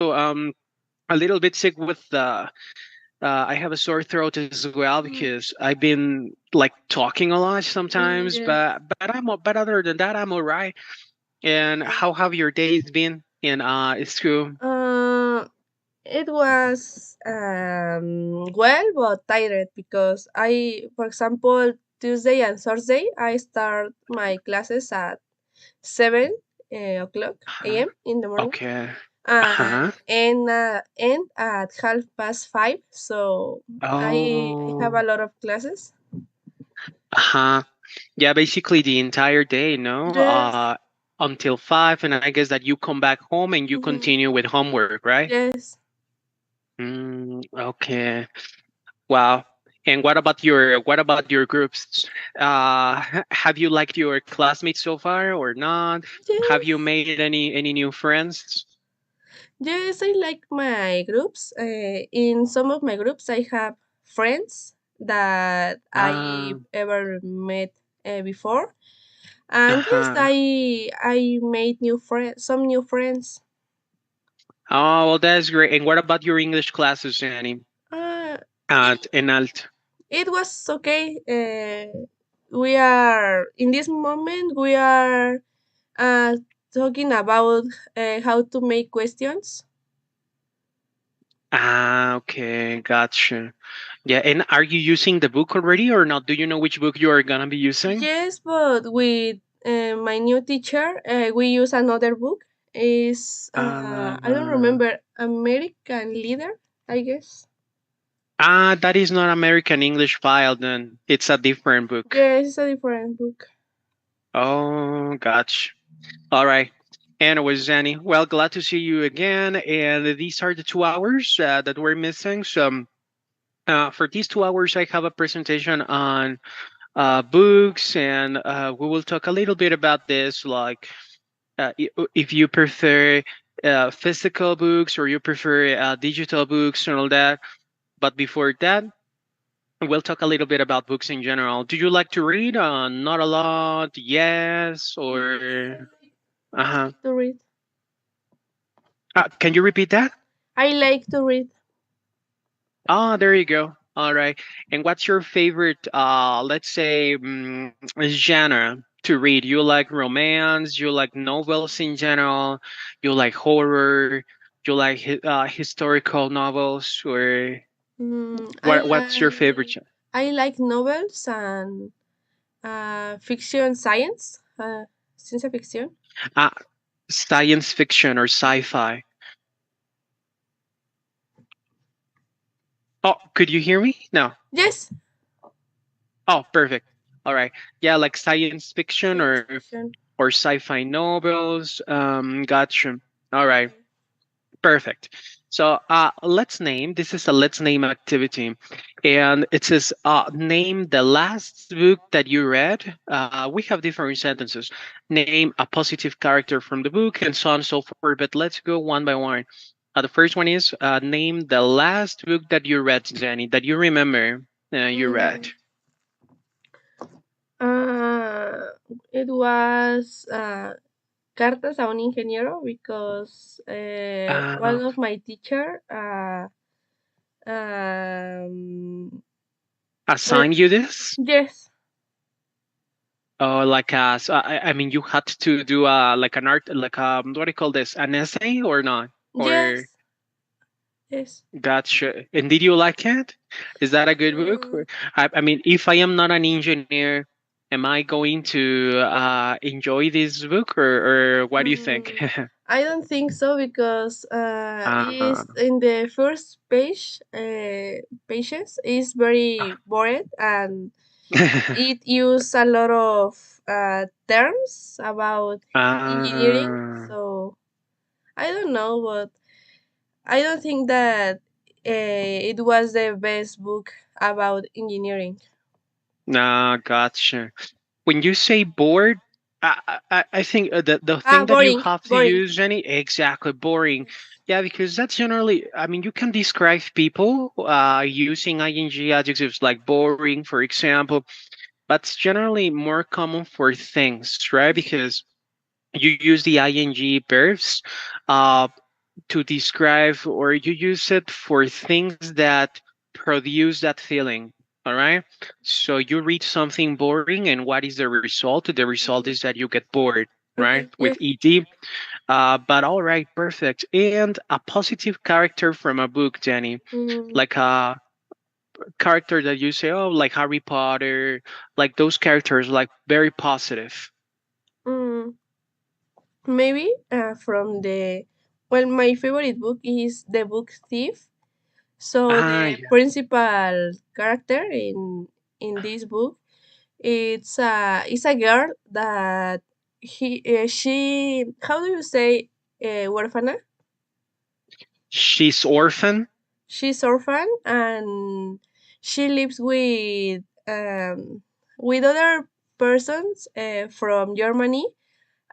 a little bit sick with the. I have a sore throat as well Mm, because I've been like talking a lot sometimes, yes. but other than that, I'm alright. And how have your days been in school? Uh, it was well, but tired because for example, Tuesday and Thursday, I start my classes at 7 o'clock Uh-huh. a.m. in the morning Okay. and Uh-huh. end at 5:30. So I have Oh. a lot of classes. Uh-huh. Yeah, basically the entire day, no? Yes. Until 5, and I guess that you come back home and you Hmm. continue with homework, right? Yes. Okay. Wow. And what about your groups? Have you liked your classmates so far or not? Have you Yes. made any new friends? Yes, I like my groups. In some of my groups, I have friends that I Uh, ever met before, and yes, uh-huh. I made some new friends. Oh, well, that's great. And what about your English classes, Annie? Uh, In Alt. it was okay. We are in this moment. We are uh, talking about how to make questions. Okay, gotcha. Yeah, and are you using the book already or not? Do you know which book you are gonna be using? Yes, but with my new teacher, we use another book. Is I don't Uh, remember American Leader, I guess. that is not American English file then. It's a different book. Yes, it's a different book. Oh, gotcha. All right. Anyways, Zanny, well, glad to see you again. And these are the 2 hours that we're missing. So, for these 2 hours, I have a presentation on books, and we will talk a little bit about this, like if you prefer physical books or you prefer digital books and all that. But before that, we'll talk a little bit about books in general. Do you like to read? Not a lot, yes, Yes, or uh I huh. like to read. Can you repeat that? I like to read. Ah, there you go. All right. And what's your favorite, let's say, genre to read? You like romance? You like novels in general? You like horror? You like historical novels? Or Mm, I what's your favorite like genre? I like novels and fiction, science fiction. Uh, Science fiction or sci-fi? Oh, could you hear me? No. Yes, Oh, perfect. All right. Yeah, like science fiction science or fiction. sci-fi novels. Gotcha. All right. Okay. Perfect. So this is a let's name activity. And it says name the last book that you read. We have different sentences. Name a positive character from the book and so on and so forth. But let's go one by one. The first one is name the last book that you read, Jenny, that you remember you read. Mm, uh, it was cartas a un ingeniero because one Uh, of my teacher um, uh, Assign you this? yes, Oh, so I mean, you had to do like an art, like what do you call this, an essay or not? Or yes, yes. gotcha. And did you like it? Is that a good book? Mm, I mean, if I am not an engineer, am I going to enjoy this book, or what do you think? mm, I don't think so because uh, is in the first pages is very bored and it use a lot of terms about engineering. uh, So I don't know, but I don't think that it was the best book about engineering. nah, gotcha. When you say bored, I think the Ah, thing that you boring, have to boring. use, any exactly boring. Yes. Yeah, because that's generally, I mean, you can describe people using ing adjectives like boring, for example, but it's generally more common for things, right? Because you use the ing verbs. Uh, to describe, or you use it for things that produce that feeling. All right. So you read something boring, and what is the result? The result Mm, is that you get bored, right? okay. With Yes. ED. But all right, perfect. And a positive character from a book, Danny, Mm, like a character that you say, oh, like Harry Potter, like those characters, like very positive. mm, maybe from the well, my favorite book is the book Thief. So Ah, the yeah. principal character in this book, it's a girl that she, how do you say, huérfana? She's orphan. She's orphan and she lives with other persons from Germany,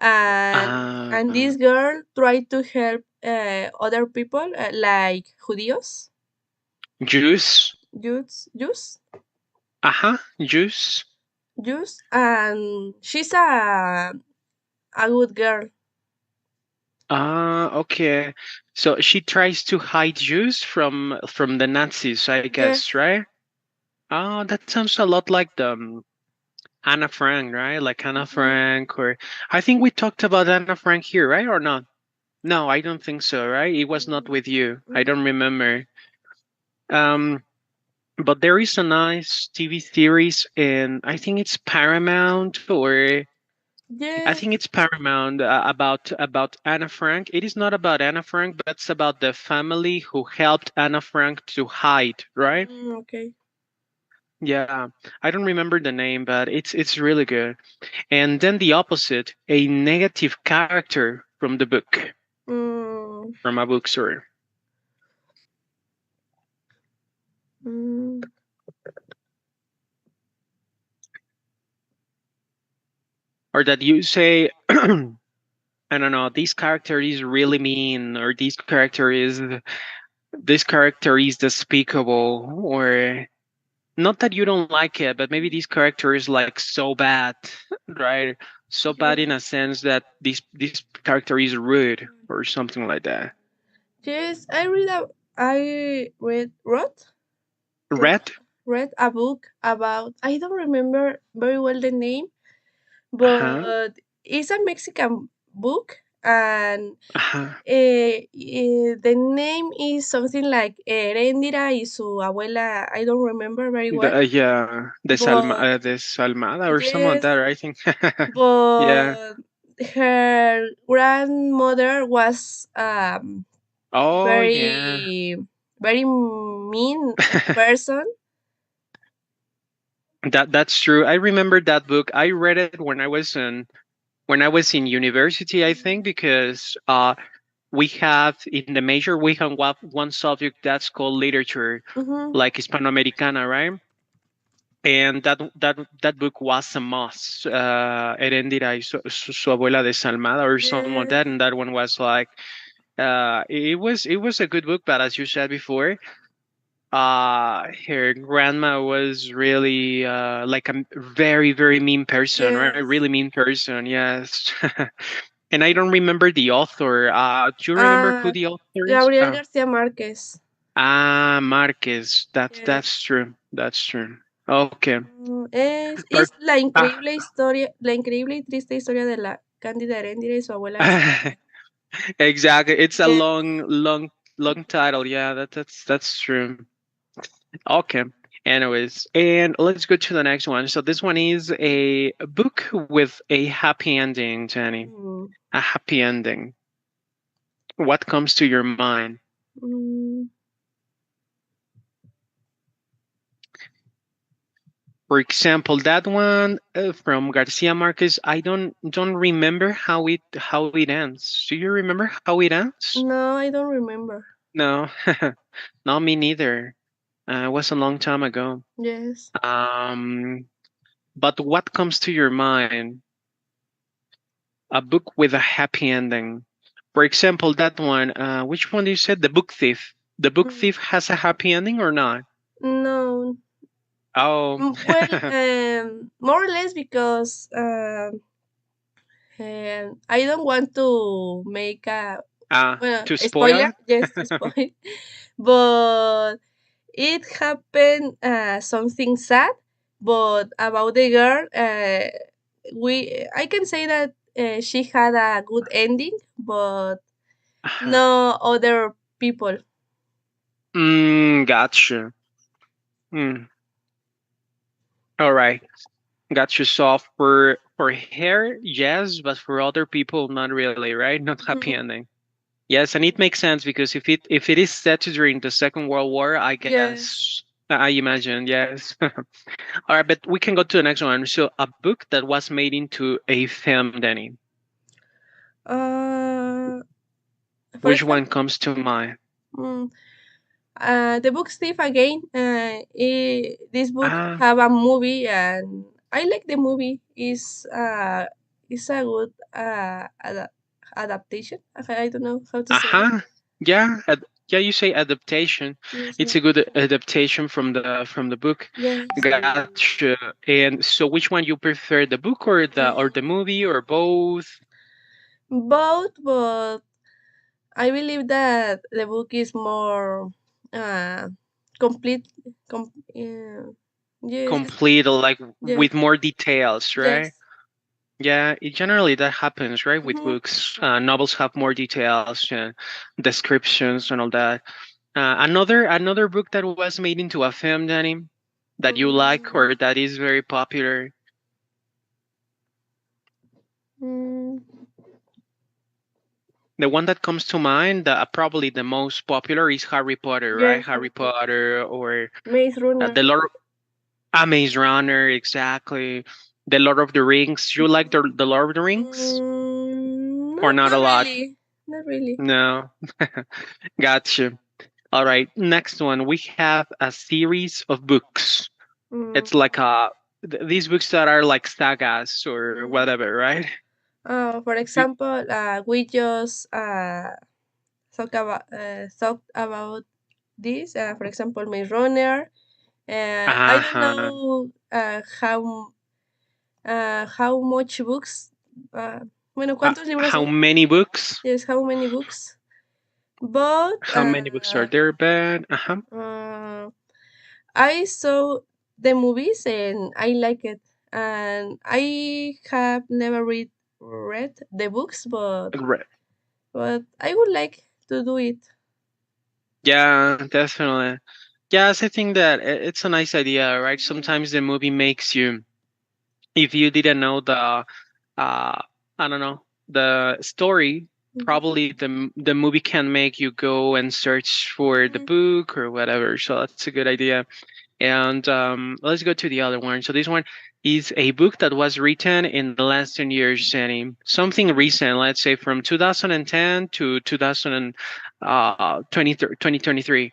and Uh, this girl tried to help other people like Judíos, Juice. Jews, Juice. Jews, and she's a good girl. Okay. So she tries to hide Jews from the Nazis, I guess, Yes. right? Oh, that sounds a lot like the Anna Frank, right? Like Anna Mhm. Frank, or I think we talked about Anna Frank here, right? Or not? No, I don't think so, right? It was not Mm, with you. I mhm. don't remember. Um, but there is a nice TV series, and I think it's Paramount, or I think Yes. it's Paramount, about Anna Frank. It is not about Anna Frank, but it's about the family who helped Anna Frank to hide, right? Okay. Yeah, I don't remember the name, but it's really good. And then the opposite, a negative character from the book, Mm, from a bookstore, mm, or that you say, I don't know, this character is really mean, or this character is despicable, or not that you don't like it, but maybe this character is like so bad, right? So bad in a yes. sense that this character is rude or something like that. Yes, I wrote Red? read a book about, I don't remember very well the name, Uh-huh. but it's a Mexican book, and Uh-huh. the name is something like Heréndira y su abuela. I don't remember very well, Yeah, but Desalmada or something like that, yes, right? I think. Yeah. but her grandmother was Oh, yeah. very very mean person. That's true. I remember that book. I read it when I was in university, I think, because we have in the major we have one subject that's called literature, Mm-hmm. like Hispanoamericana, right? And that book was a must. Heréndira y su abuela desalmada or something like Yes. that, and that one was like it was a good book, but as you said before, her grandma was really like a very very mean person, right? Yes. Really mean person, yes. And I don't remember the author. Do you remember who Uh, the author is? Gabriel Garcia Marquez. Marquez. That's Yes. true. That's true. Okay. Es Per- ah, la increíble y triste historia de la Cándida Heréndira y su abuela desalmada. exactly. It's a Yes. long title. Yeah, that's true. Okay. Anyways, and let's go to the next one. So this one is a book with a happy ending, Jenny. Mm, A happy ending. What comes to your mind? mm, For example, that one from Garcia Marquez, I don't remember how it ends. Do you remember how it ends? no, I don't remember. No, not me neither. It was a long time ago. Yes. Um, but what comes to your mind? A book with a happy ending. For example, that one. Which one you said? The Book Thief. The Book Mm, Thief has a happy ending or not? no. Oh, Well, more or less because I don't want to make Well, To spoiler, spoil. yes, spoil. But it happened something sad, but about the girl, we I can say that she had a good ending, but Uh-huh. no other people. Gotcha. Mm, all right. Gotcha. So for her, yes, but for other people, not really, right? Not happy Mhm. ending. Yes, and it makes sense because if it is set during the Second World War, I Yes. guess I imagine, yes. All right, but we can go to the next one. So a book that was made into a film, Danny. Uh, for Which one example, comes to mind? mm, the book Thief again. This book Ah, have a movie, and I like the movie. Is a good adaptation. I don't know how to say it. uh-huh. Yeah, yeah, you say adaptation. Yes, It's a good adaptation from the book. yes, Gotcha. And so which one you prefer, the book or the movie or both? both, but I believe that the book is more uh, complete. Yes, Complete, like yes, with more details, right? yes. Yeah, it generally that happens, right? With Mhm. books, novels have more details, descriptions, and all that. Another book that was made into a film, Danny, that you like Mm, or that is very popular. mm, The one that comes to mind, probably the most popular, is Harry Potter, right? yes, Harry Harry Potter. Potter or Maze Runner. the Lord, Maze Runner, exactly. The Lord of the Rings. You like the Lord of the Rings or Not not a not lot? really. Not really. No, gotcha. All right, next one. We have a series of books. Mm, It's like these books that are like sagas or mm. whatever, right? For You- example, we just talked about this. For example, Maze Runner. I don't Uh-huh. know how much books. Bueno, ¿cuántos libros How son? many books? Yes, how many books? But How many books are there, Ben? Uh-huh. uh, I saw the movies and I like it. And I have never read the books, Right. but I would like to do it. Yeah, definitely. Yes, I think that it's a nice idea, right? Mhm, Sometimes the movie makes you, if you didn't know I don't know, the story, mhm, probably the movie can make you go and search for the mhm, book or whatever. So that's a good idea. And let's go to the other one. So this one is a book that was written in the last 10 years, Jenny. Something recent, let's say from 2010 to 2023.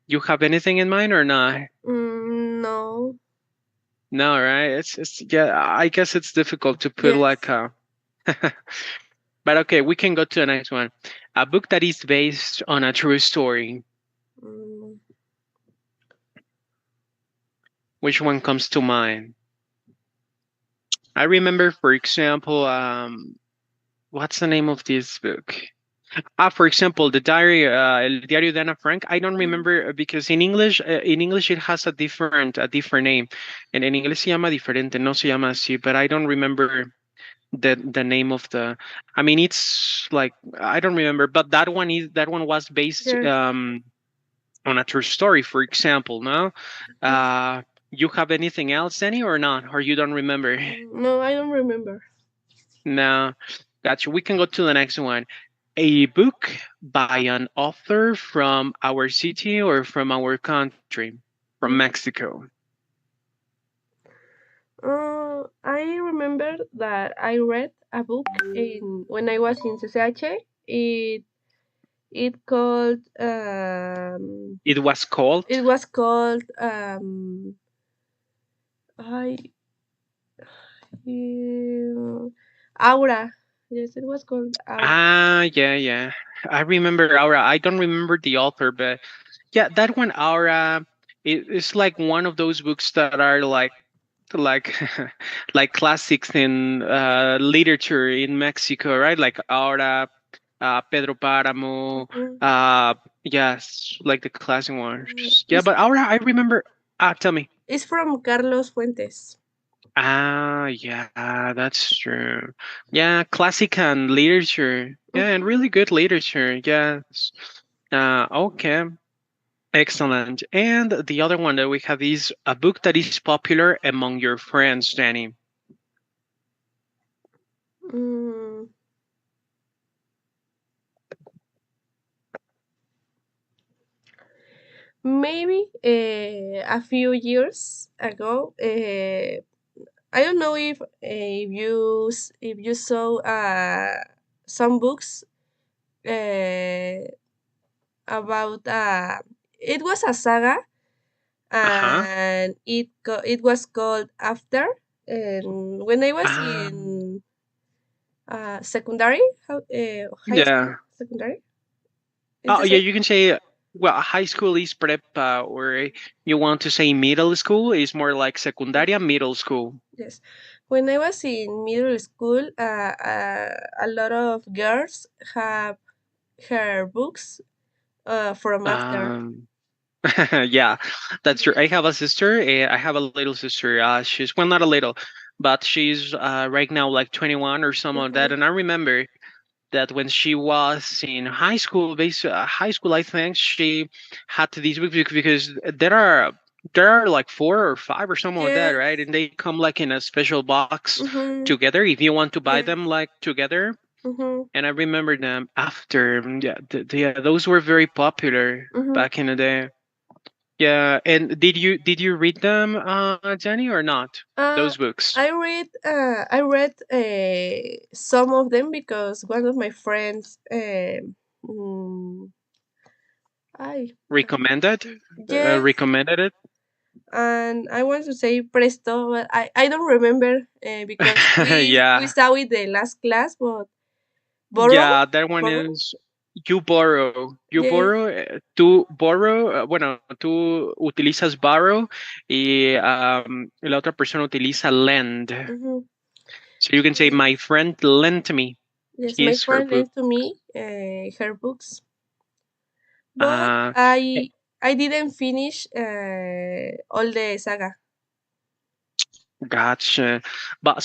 You have anything in mind or not? no. No, right? It's yeah. I guess it's difficult to put like Yes. a. But okay, we can go to the next one. A book that is based on a true story. Mm, Which one comes to mind? I remember, for example, what's the name of this book? For example, the diary, El Diario de Ana Frank. I don't mm, remember because in English it has a different name, and en inglés se llama diferente, no se llama así. But I don't remember the name of the. I mean, it's like I don't remember, but that one was based yes. on a true story. For example, no, Mhm. uh, you have anything else, any or not, or you don't remember? No, I don't remember. No, gotcha. We can go to the next one. A book by an author from our city or from our country, from Mm. Mexico. I remember that I read a book in when I was in CCH. It called It was called. it was called I Aura. Yes, it was called Aura. Yeah, yeah. I remember Aura. I don't remember the author, but yeah, that one Aura. It's like one of those books that are like like classics in literature in Mexico, right? Like Aura. Pedro Páramo. Mhm. Yes, like the classic ones. Yeah, It's but I remember. Tell me. it's from Carlos Fuentes. Yeah, that's true. Yeah, classic and literature. Yeah, and Mhm. really good literature. Yes. Okay. Excellent. And the other one that we have is a book that is popular among your friends, Danny. Mm, maybe a few years ago. I don't know if you saw some books uh, about it was a saga, Uh-huh. and it was called After. And when I was Um, in secondary, high school, yeah. secondary, it's Oh, the yeah, same. you can say, well, high school is prepa, or you want to say middle school is more like secundaria, middle school. Yes. When I was in middle school, a lot of girls have her books from After. Um, yeah, that's true. I have a sister. I have a little sister. She's, well, not a little, but she's right now like 21 or something like that. Mhm. And I remember that when she was in high school, I think she had these books because there are like four or five or something like that, right? Yes. And they come like in a special box Mhm. together if you want to buy Yes. them like together. Mhm. And I remember them after. Yeah, yeah, those were very popular Mhm. back in the day. Yeah, and did you read them, Jenny, or not? Uh, Those books I read some of them because one of my friends mm, I recommended, yes, recommended it. and I want to say presto, but I don't remember because we Yeah, saw it the last class, but borrow, yeah, that one borrow, is you borrow. You yes. borrow, tú borrow, bueno, tú utilizas borrow y la otra persona utiliza lend. Mm-hmm. So you can say, Yes, my friend lent me yes. My his, her friend book. lent to me her books, but Uh, eh, I didn't finish all the saga. gotcha. But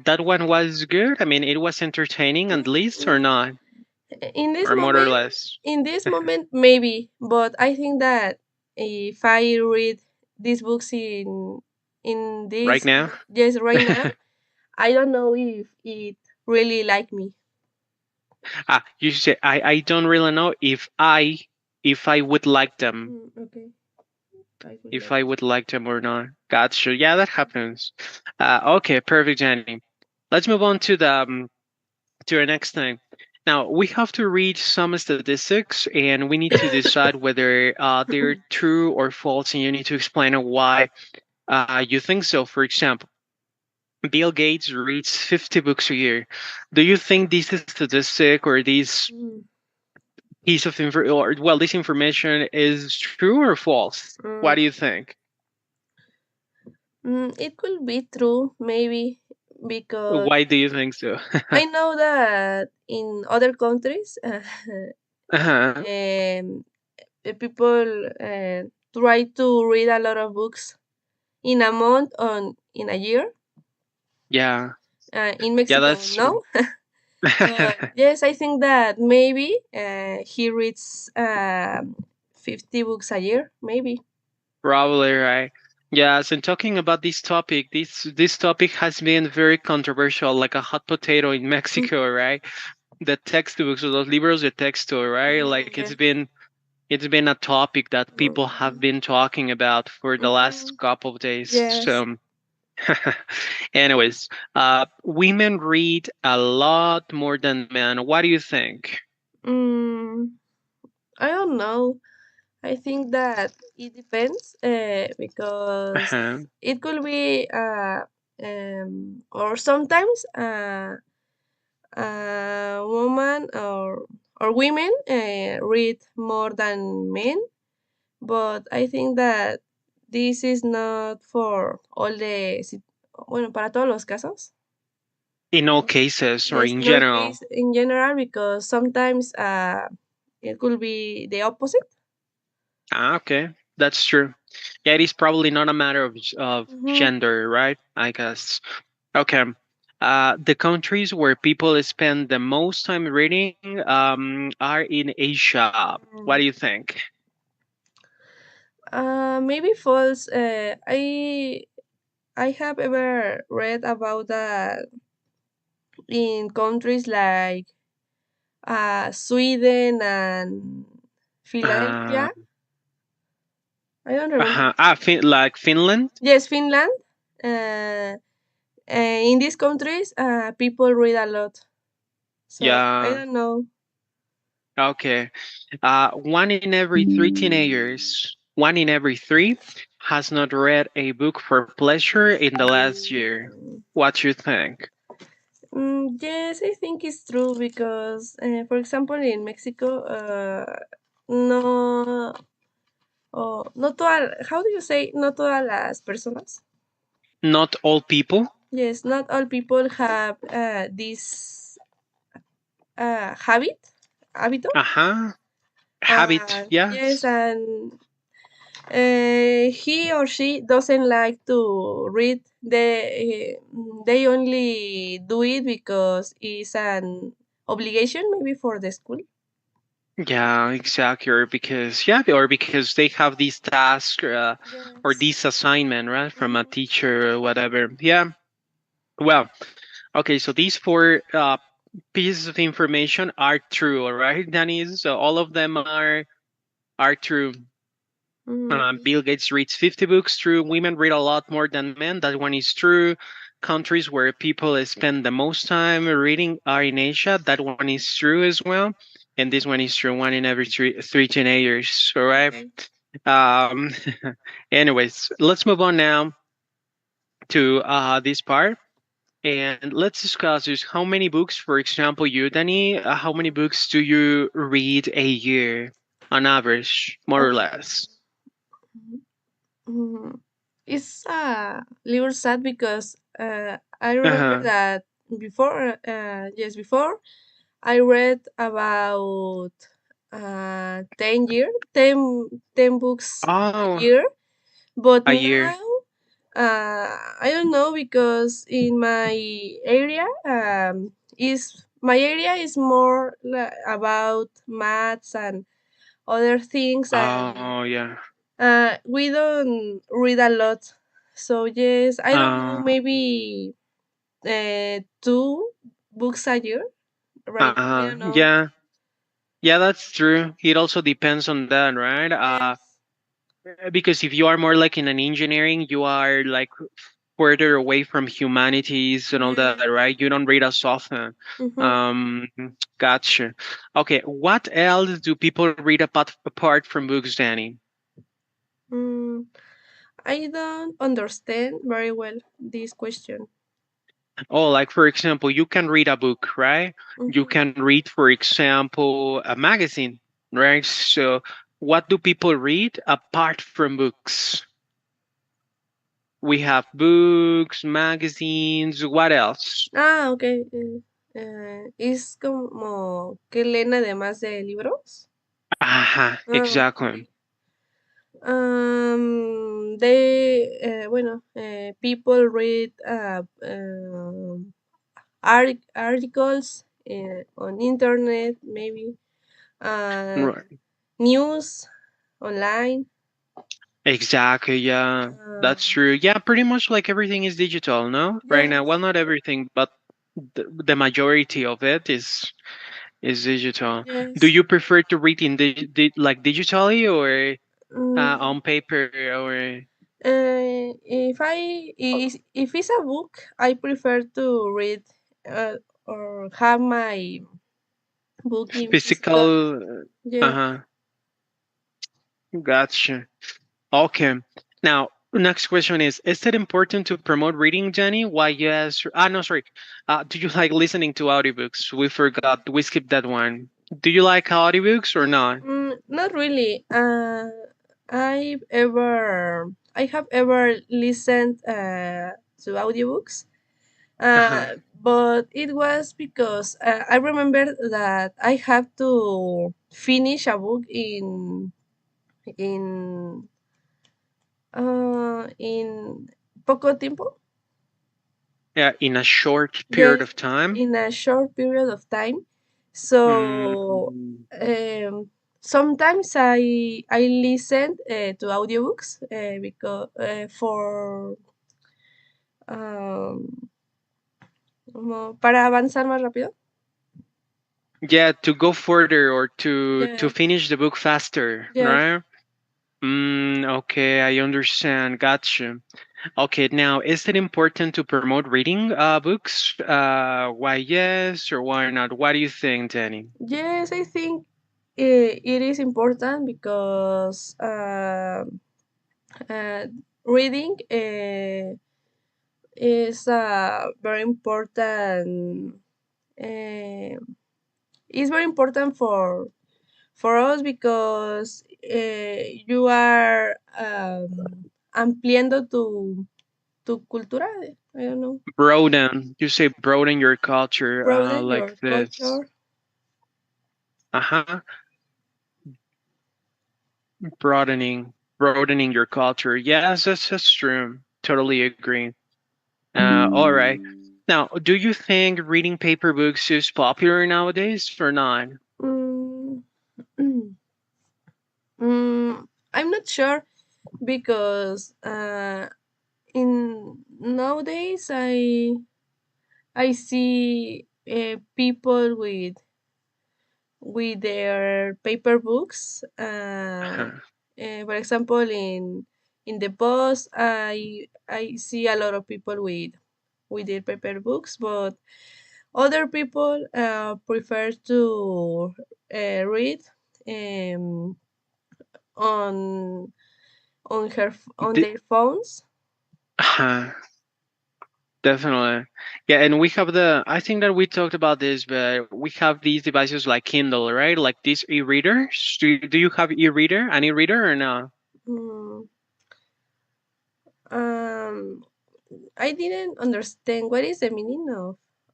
that one was good. I mean, it was entertaining at least, or Mm, not, in this or more or moment, less. maybe, but I think that if I read these books in Right this now. yes right now, I don't know if it really like me. You say I don't really know if I would like them, Okay, I would if like. I would like them or not. Gotcha. Yeah, that happens. Okay, perfect, Jenny. Let's move on to our next thing. Now we have to read some statistics, and we need to decide whether they're true or false, and you need to explain why you think so. For example, Bill Gates reads 50 books a year. Do you think this statistic or this Mm, piece of info, or well, this information is true or false? What do mm, you think? it could be true, maybe, because Why do you think so? I know that in other countries, Uh-huh. the people try to read a lot of books in a month or in a year. Yeah. In Yeah, Mexico, that's true. no. But yes, I think that maybe he reads 50 books a year, maybe. Probably right. Yes, and talking about this topic, this topic has been very controversial, like a hot potato in Mexico, Mhm. right? The textbooks or los libros de texto, right? Like Yeah. it's been a topic that people have Mhm. been talking about for the last Mhm. couple of days. Yes. So anyways, women read a lot more than men. What do you think? Mm, I don't know. I think that it depends because Uh-huh. it could be or sometimes a woman or women read more than men, but I think that this is not for all bueno, para todos los casos. In all cases or Yes, in in all general? case in general, because sometimes it could be the opposite. Ah, okay, that's true. Yeah, it is probably not a matter of Mm-hmm. gender, right? I guess. Okay. The countries where people spend the most time reading are in Asia. What do you think? Maybe false. I have ever read about that in countries like Sweden and Uh, Philadelphia. I don't remember. Like Finland? Yes, Finland. Uh, in these countries, people read a lot. So I Yeah. don't know. Okay. One in every three teenagers, one in every three has not read a book for pleasure in the last year. What you think? Yes, I think it's true because, for example, in Mexico, no, no todas, how do you say, no todas las personas? Not all people. Yes, not all people have this habit, habito. Uh huh. Habit. Yes, Yes. and he or she doesn't like to read. They only do it because it's an obligation, maybe for the school. Yeah, exactly. Or because they have this task or Yes. this assignment, right, from a Mhm. teacher or whatever. Yeah. Well, okay. So these four pieces of information are true, all right, Danny? So all of them are true. Okay. Bill Gates reads 50 books. True. Women read a lot more than men. That one is true. Countries where people spend the most time reading are in Asia. That one is true as well. And this one is true. One in every three teenagers. All right. Okay. Um, anyways, let's move on now to this part. And let's discuss is how many books, for example, you, Danny, how many books do you read a year on average, more or less? Mhm. It's a little sad because I remember Uh-huh. that before, yes, before I read about 10 books a Oh, year, but a year. now I don't know because in my area is more about maths and other things, and Oh, yeah. we don't read a lot. So yes, I don't know, Uh, maybe 2 books a year, right? I don't know. yeah. Yeah, that's true. It also depends on that, right? Yes. Because if you are more like in an engineering, you are like further away from humanities and all that, Yes. right? You don't read as often. Mm-hmm. Um, gotcha. Okay, what else do people read apart from books, Danny? Mm, I don't understand very well this question. Oh, like for example, you can read a book, right? You Mm-hmm. can read, for example, a magazine, right? So, what do people read apart from books? We have books, magazines, what else? Ok. Es como que leen además de libros. Ajá, Ok. exactly. Bueno, people read articles on internet, maybe uh, Right. news online. Exactly, yeah. That's Um, true. Yeah, pretty much like everything is digital, no? Right now. Well, yes, not everything, but the majority of it is digital. Do yes. you prefer to read in like digitally or Mm, on paper or if it's a book, I prefer to read or have my book in physical. physical? Yes. Uh-huh. Gotcha. Okay. Now, next question is it important to promote reading, Jenny? Why yes? No, sorry. Do you like listening to audiobooks? We forgot. We skipped that one. Do you like audiobooks or not? Not really. I have ever listened to audiobooks, Uh-huh. But it was because I remember that I have to finish a book in in poco tiempo. Yeah, in a short period Yes, of time. in a short period of time. So Mm, sometimes I listen to audiobooks because for um, como para avanzar más rápido. yeah, to go further or to Yes, finish the book faster, yes, right? Okay, I understand. Gotcha. Okay, now is it important to promote reading books? Why yes or why not? What do you think, Danny? yes. I think it is important because uh, reading is very important. Uh, is very important for us because you are ampliando tu cultura. I don't know, Broaden. You say broaden your culture broaden like your this. culture. Uh-huh. Broadening your culture. Yes, that's true. Totally agree. All right. Now, do you think reading paper books is popular nowadays or not? Mm, I'm not sure because in nowadays I see people with their paper books. Uh-huh. For example, in the bus, I see a lot of people with their paper books, but other people prefer to read um, on on D- their phones. uh-huh. Definitely. Yeah, and we have I think that we talked about this, but we have these devices like Kindle, right? Like these e-readers. Do you have an e-reader or no? Mm, um, I didn't understand what is the meaning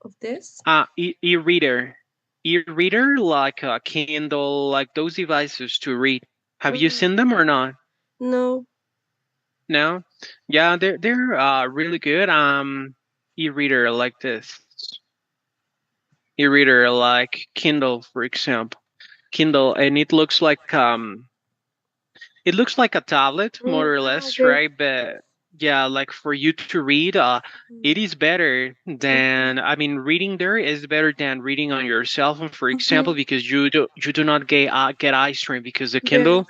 of this. E-reader. E-reader like a Kindle, like those devices to read. Have you Mm, seen them or not? no. No? Yeah, they're really good. E-reader like this. E-reader like Kindle, for example. Kindle, and it looks like a tablet, more or less, Okay. right? But yeah, like for you to read, it is better Okay. than, I mean, reading there is better than reading on your cell phone, for example, Mhm. because you do not get eye strain because the Yes. Kindle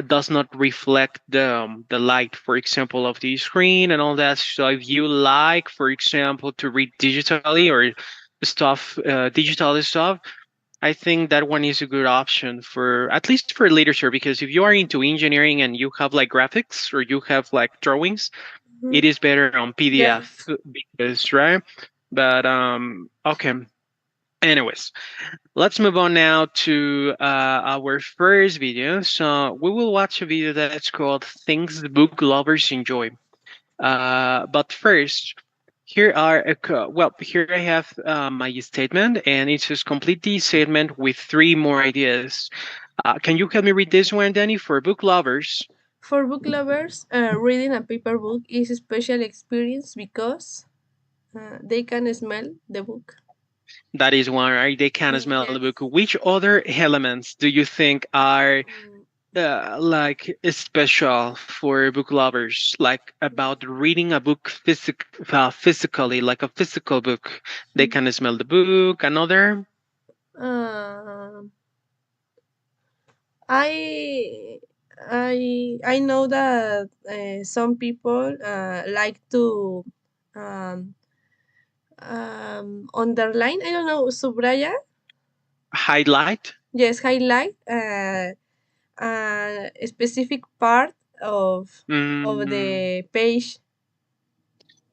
does not reflect the light, for example, of the screen and all that. So if you like, for example, to read digitally or digital stuff, I think that one is a good option for at least for literature because if you are into engineering and you have like graphics or you have like drawings, Mhm. it is better on PDF Yes. because right. But okay. Anyways, let's move on now to our first video. So we will watch a video that's called "Things Book Lovers Enjoy." But first, here I have my statement, and it says complete the statement with three more ideas. Can you help me read this one, Danny? For book lovers, For book lovers, reading a paper book is a special experience because they can smell the book. that is one, right? They can smell the book. Yes. Which other elements do you think are Mm, like special for book lovers? Like about reading a book physically, like a physical book. They can smell the book. Another Uh, I I know that some people like to um, underline. I don't know, subraya. highlight. Yes, highlight a specific part of Mm, the page.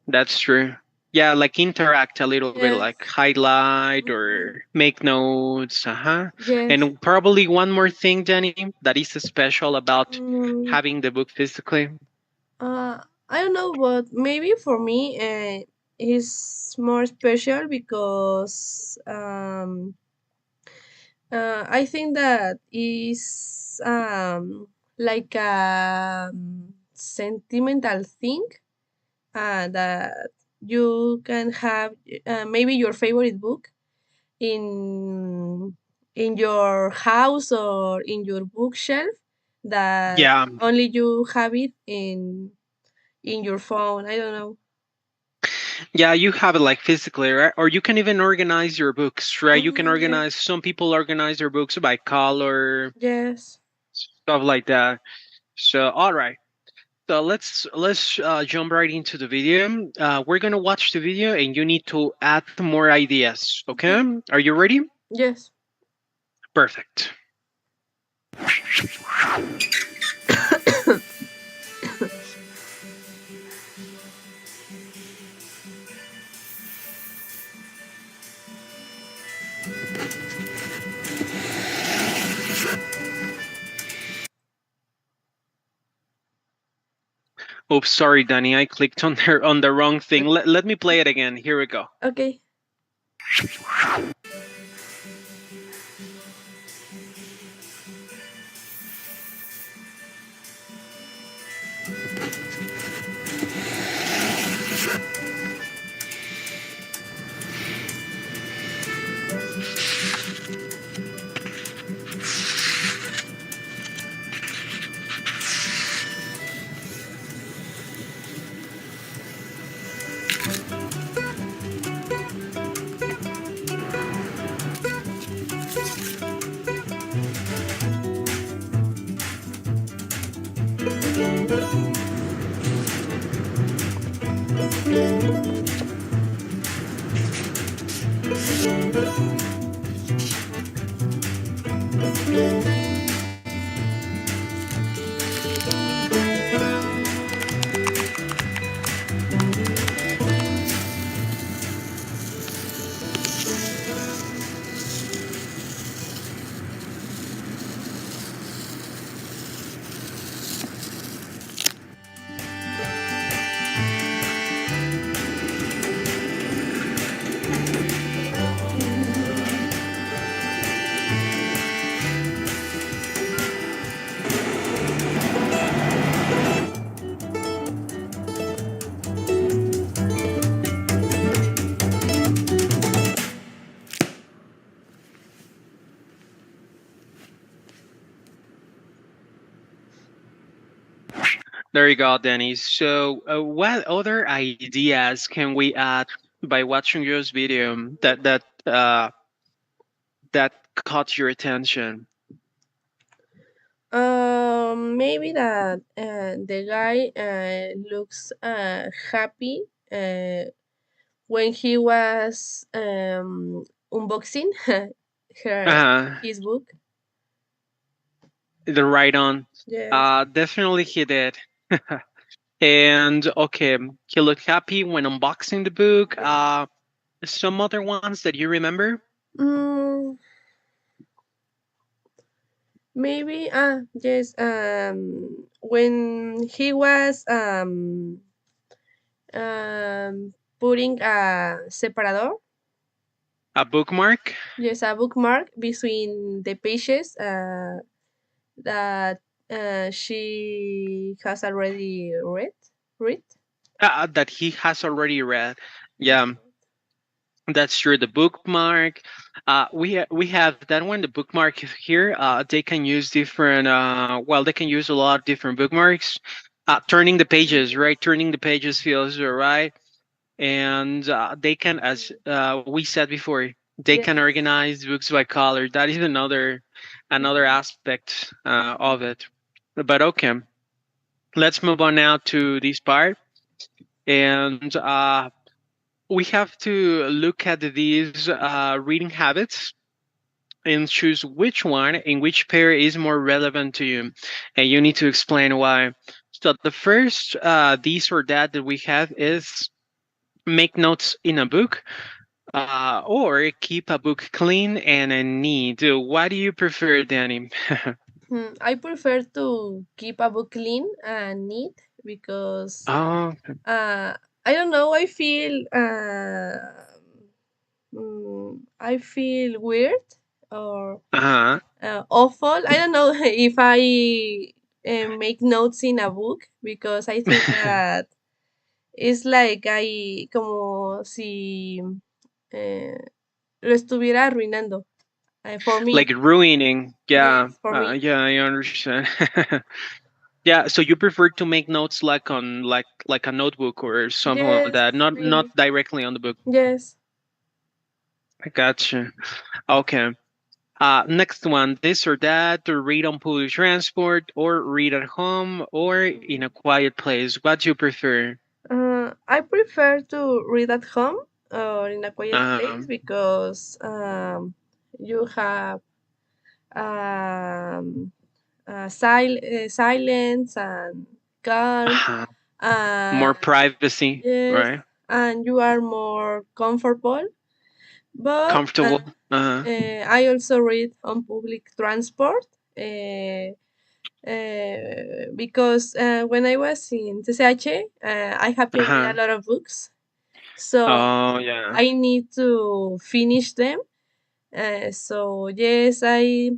that's true. Yeah, like interact a little bit, Yes. like highlight Mhm. or make notes. Uh-huh. Yes. And probably one more thing, Danny, that is special about Mm, having the book physically. uh, I don't know, but maybe for me, is more special because I think that is like a sentimental thing that you can have maybe your favorite book in your house or in your bookshelf that Yeah, only you have it in your phone. I don't know. yeah, you have it like physically, right? Or you can even organize your books, right? You can Yes. organize. Some people organize their books by color, Yes. stuff like that. So, all right. So let's jump right into the video. We're gonna watch the video, and you need to add more ideas. Okay? Okay. Are you ready? Yes. Perfect. Oops, sorry, Danny. I clicked on the wrong thing. Let me play it again. Here we go. Okay. There you go, Danny. So, what other ideas can we add by watching your video that caught your attention? Maybe that the guy looks happy when he was unboxing her Uh, his book. the right on. Yes. Definitely he did. And okay, he looked happy when unboxing the book. Some other ones that you remember? Mm, maybe yes when he was putting a separador, A bookmark? yes, a bookmark between the pages that she has already read. That he has already read. Yes. Yeah, that's true. The bookmark. We have that one. The bookmark here. They can use different. Well, they can use a lot of different bookmarks. Turning the pages, right? Turning the pages feels right, and they can, as we said before, they can Yes. organize books by color. That is another aspect of it. But okay, let's move on now to this part, and we have to look at these reading habits and choose which one in which pair is more relevant to you, and you need to explain why. So the first this or that we have is make notes in a book, or keep a book clean and neat. What do you prefer, Danny? I prefer to keep a book clean and neat because Oh, uh, I don't know. I feel weird or Uh-huh. awful. I don't know if I make notes in a book because I think that it's like I como si eh, lo estuviera arruinando for Like me. ruining. Yeah. Yes, for me. Yeah, I understand. Yeah, so you prefer to make notes like on like a notebook or something like Yes, that, not maybe. directly on the book. Yes. I gotcha. Okay. Next one, this or that, to read on public transport or read at home or in a quiet place. What do you prefer? I prefer to read at home or in a quiet place Um, because you have um, silence and calm, uh More and privacy, yes, right? and you are more comfortable. But Comfortable. I also read on public transport. Because when I was in TCH, I have to read a Uh-huh. lot of books, so Oh yeah. I need to finish them. So yes, I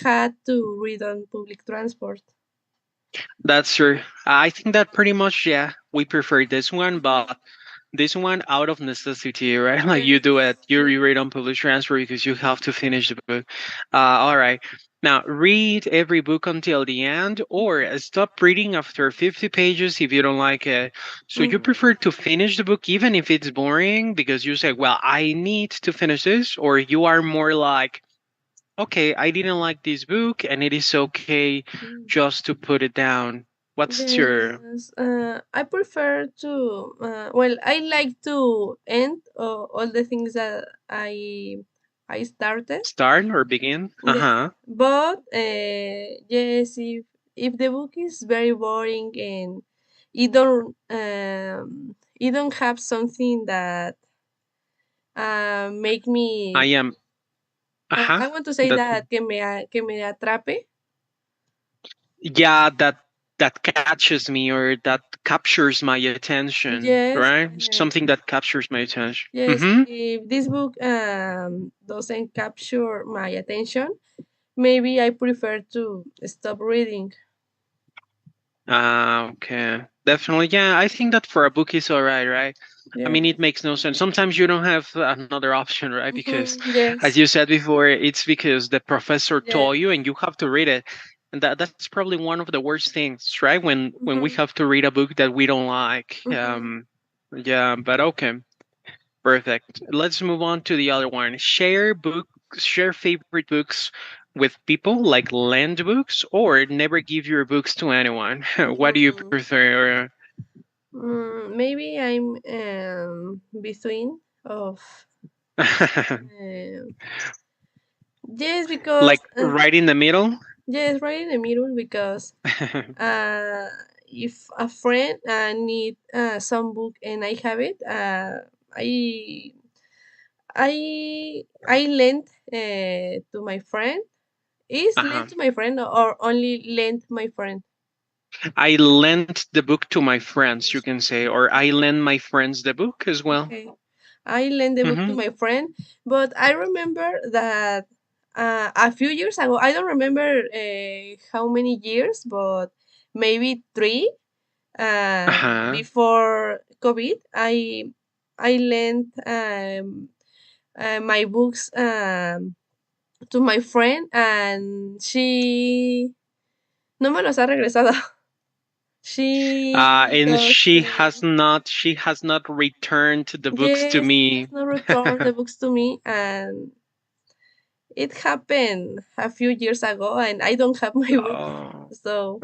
had to read on public transport. That's true. I think that pretty much, yeah, we prefer this one, but this one out of necessity, right? Like you Yes. do it, you read on public transfer because you have to finish the book. All right. Now, read every book until the end or stop reading after 50 pages if you don't like it. So you Mm, prefer to finish the book even if it's boring because you say, well, I need to finish this, or you are more like, okay, I didn't like this book and it is okay mm. just to put it down. What's your Yes, I prefer to. Well, I like to end all the things that I started. start or begin? Uh Yes, huh. but yes, if the book is very boring and it don't have something that make I me. am. Uh huh. I want to say That that que me atrape. yeah, that catches me or that captures my attention, Yes, right? Something that captures my attention. yes. Mm-hmm. If this book doesn't capture my attention, maybe I prefer to stop reading. Okay. Definitely. Yeah, I think that for a book is all right, right? I mean, it Yes. makes no sense. Sometimes you don't have another option, right? Because, as Yes. you said before, it's because the professor told you Yes. and you have to read it. And that's probably one of the worst things, right? When we Mm-hmm. have to read a book that we don't like. Mm-hmm. Yeah, but okay. Perfect. Let's move on to the other one. Share favorite books with people, like lend books, or never give your books to anyone. What do you Mm-hmm. prefer? Maybe I'm between of uh, yes because Like right in the middle? yes, right in the middle because uh if a friend need some book and I have it, I I lent to my friend. Is Uh-huh. lent to my friend or only lent my friend? I lent the book to my friends, you Yes. can say, or I lend my friends the book as well. Okay. I lent the book to Hmm. my friend, but I remember that a few years ago, I don't remember how many years, but maybe three, Uh-huh. before COVID, I lent my books to my friend, and she no me los ha regresado. She And doesn't. she has not returned the books to Yes, she me. has not returned the books to me, and it happened a few years ago, and I don't have my books. Oh. So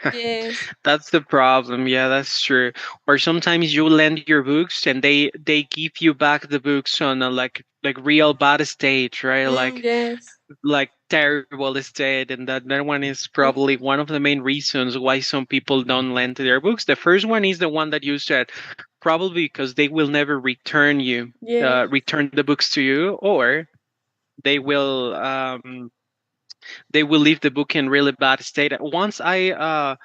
yes, That's the problem. Yeah, that's true. Or sometimes you lend your books and they give you back the books on a like real bad state, right? yes, Like terrible state, and that one is probably mhm, one of the main reasons why some people don't lend their books. The first one is the one that you said, probably because they will never yes, return the books to you, or they will they will leave the book in really bad state. Once I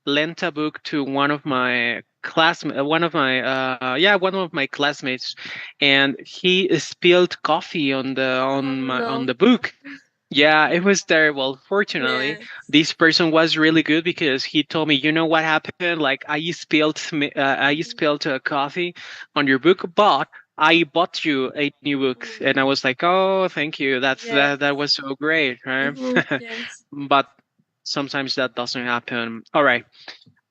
lent a book to one of my classmate, one of my classmates, and he spilled coffee on Oh on no. the book. Yeah, it was terrible. Fortunately, Yes. this person was really good because he told me, you know what happened? Like I spilled coffee on your book, but I bought you a new book, and I Mm, was like, oh, thank you. yes. That was so great, right? Yes. But sometimes that doesn't happen. All right,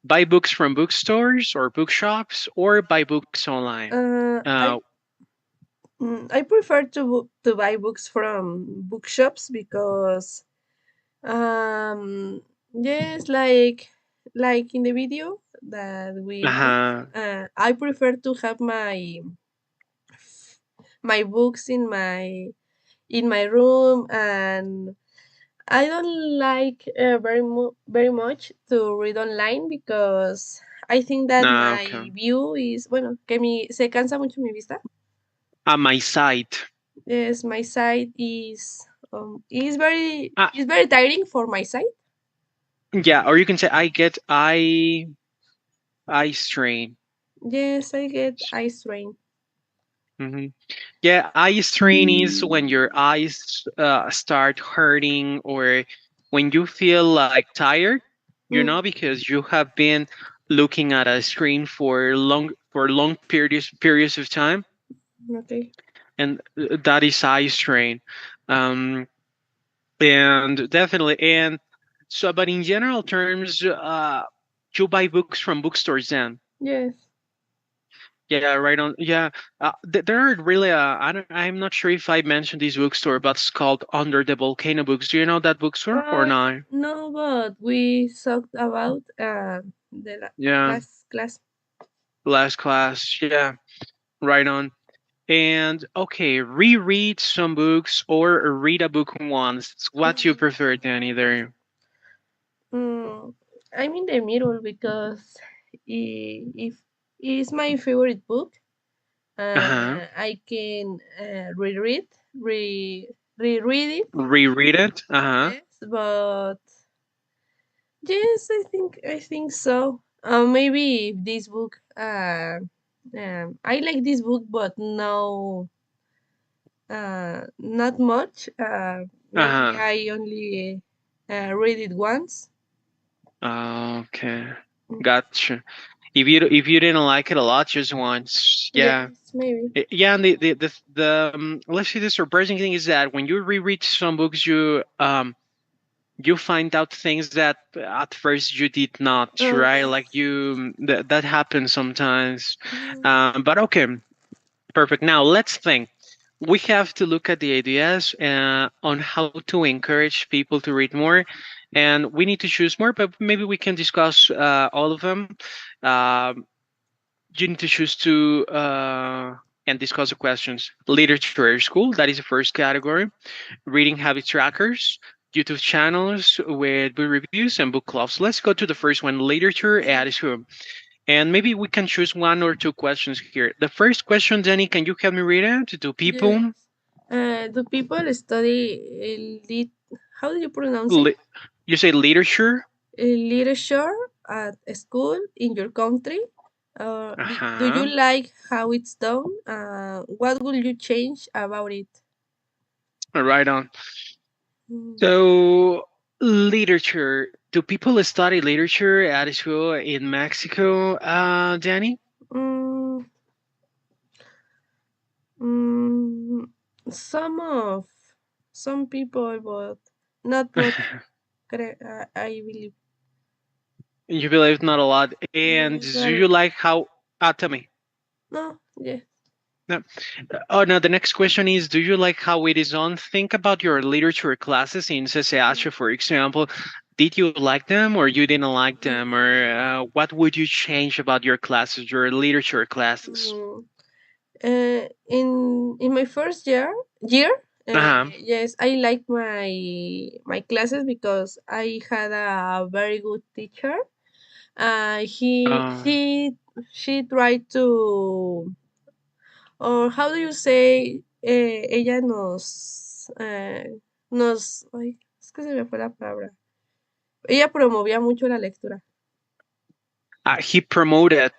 buy books from bookstores or bookshops, or buy books online. Uh, I I prefer to buy books from bookshops because yes, like in the video that we make, uh, I prefer to have my books in my room, and I don't like very much to read online because I think that okay. my view is, bueno, que se cansa mucho mi vista. My site. Yes, my sight Uh, is very tiring for my sight. yeah, or you can say I get eye strain. Yes, I get eye strain. Hmm. Yeah, eye strain is when your eyes start hurting, or when you feel like tired, Mm, because you have been looking at a screen for long periods of time, okay. and that is eye strain. Um, and definitely, and so, but in general terms, you buy books from bookstores then. Yes. Yeah, right on. Yeah, there are really. I'm not sure if I mentioned this bookstore, but it's called Under the Volcano Books. Do you know that bookstore or Uh, not? no, but we talked about Yeah, class. last class. Yeah, right on. And okay, reread some books or read a book once. What do you Mm, prefer, then, either? I'm in the middle because if it's my favorite book, Uh huh. I can reread, reread it. Reread it. Uh huh. Yes, but yes, I think so. Maybe if this book, I like this book, but no, not much. Uh Maybe huh. I only read it once. Okay, Mm, gotcha. If you didn't like it a lot, just once, yeah. yes, maybe. Yeah, and let's see, the surprising thing is that when you reread some books, you find out things that at first you did not, right? Yes. Like that happens sometimes. Mm, But okay, perfect. Now let's think. We have to look at the ideas on how to encourage people to read more, and we need to choose more. But maybe we can discuss all of them. Um, you need to choose two and discuss the questions. Literature school, that is the first category. Reading habit trackers, YouTube channels with book reviews, and book clubs. Let's go to the first one, literature at school. And maybe we can choose one or two questions here. The first question, Danny, can you help me read it to people? yes. Do people study how do you pronounce it? Li- you say literature? Literature at school in your country? Do you Uh-huh. like how it's done? What will you change about it? Right on. Mm, So, literature. Do people study literature at school in Mexico, Danny? mm, mm, some of some people, but not much. I believe. You believe not a lot. And Yes, do not. you like how? Tell me. No, yes. No. Oh no. The next question is: do you like how it is on? Think about your literature classes in CCH, for example. Did you like them, or you didn't like them, or what would you change about your classes, your literature classes? Mm, in my first year, Uh huh. yes, I like my classes because I had a very good teacher. Uh, She tried to, or how do you say, ella ay, es que se me fue la palabra. Ella promovía mucho la lectura. He promoted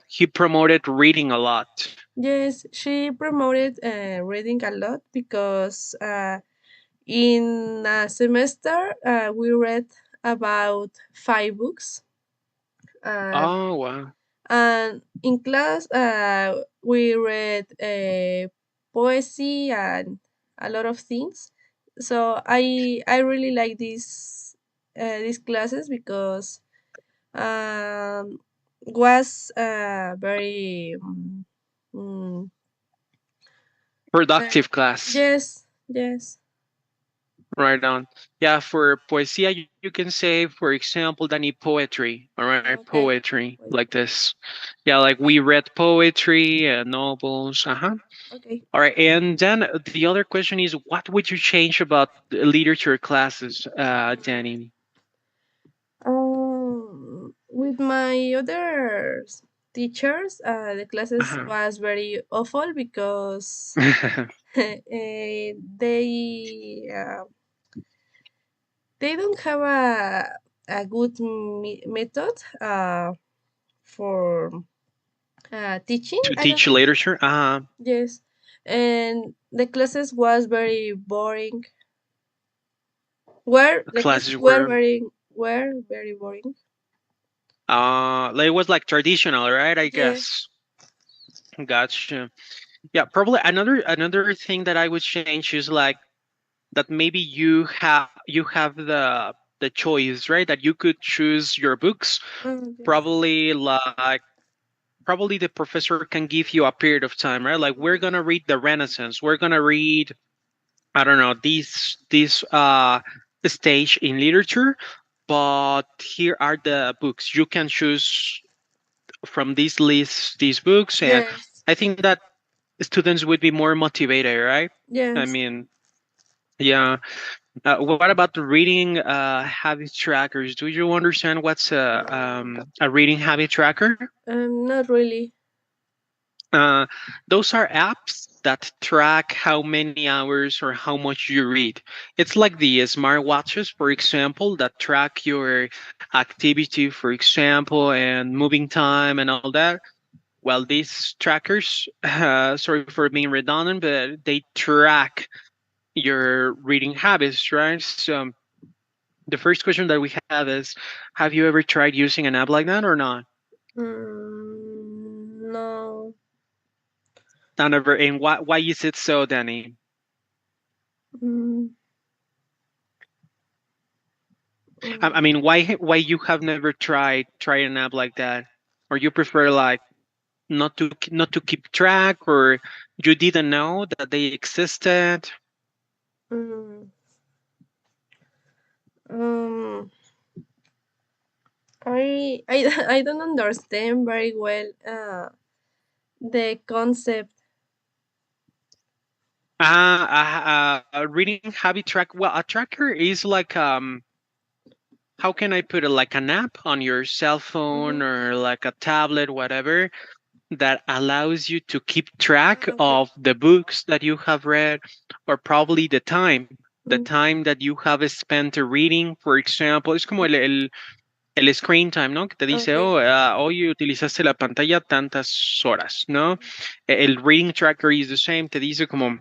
reading a lot. Yes, she promoted reading a lot because in a semester we read about 5 books. Uh, Oh wow. and in class we read poesy and a lot of things. So I really like these classes because um was very mm, uh, Productive class. yes, yes. Right on. Yeah, for poesía, you can say, for example, that need poetry. All right, Okay. poetry like this. Yeah, like we read poetry, novels. Uh huh. Okay. All right, and then the other question is, what would you change about the literature classes, Danny? With my other teachers, the classes Uh was very awful because huh. they don't have a good method for teaching. To I don't teach know. literature. Yes, and the classes was very boring. Where the Classes classes were were very boring. like it was like traditional, right? I Yes. guess. Gotcha. Yeah, probably another thing that I would change is like that maybe you have the choice, right? That you could choose your books. Yes. Probably the professor can give you a period of time, right? Like we're gonna read the Renaissance. We're gonna read, I don't know, this stage in literature, but here are the books. You can choose from this list these books, and Yes. I think that students would be more motivated, right? I Yes. mean, yeah. What about the reading habit trackers? Do you understand what's a reading habit tracker? Not really. Uh, those are apps that track how many hours or how much you read. It's like the smartwatches, for example, that track your activity, for example, and moving time and all that. Well, these trackers, sorry for being redundant, but they track your reading habits, right? So the first question that we have is, have you ever tried using an app like that or not? No. Not ever. And why is it so, Danny? Mm, I mm, mean, why you have never tried an app like that, or you prefer like not to keep track, or you didn't know that they existed? mm. Um, I I don't understand very well the concept. A reading habit track. Well, a tracker is like how can I put it, like an app on your cell phone Mm-hmm. or like a tablet, whatever, that allows you to keep track Okay. of the books that you have read, or probably the Mm, time that you have spent reading. For example, es como el screen time, ¿no? Que te dice, okay. oh, hoy utilizaste la pantalla tantas horas, ¿no? El reading tracker is the same, te dice como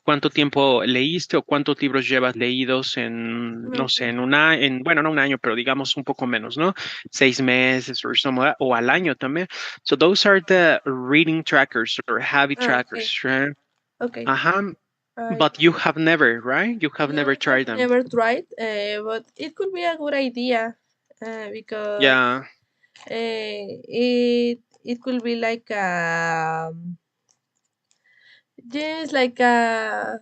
cuánto tiempo leíste o cuántos libros llevas leídos en, no sé, Okay. en bueno, no un año, pero digamos un poco menos, ¿no? 6 meses or something like that, o al año también. So those are the reading trackers or habit Okay. trackers, right? Okay. Uh-huh. I But you have never, right? You have No, never I have tried them. never tried, but it could be a good idea because Yeah. it could be like just like a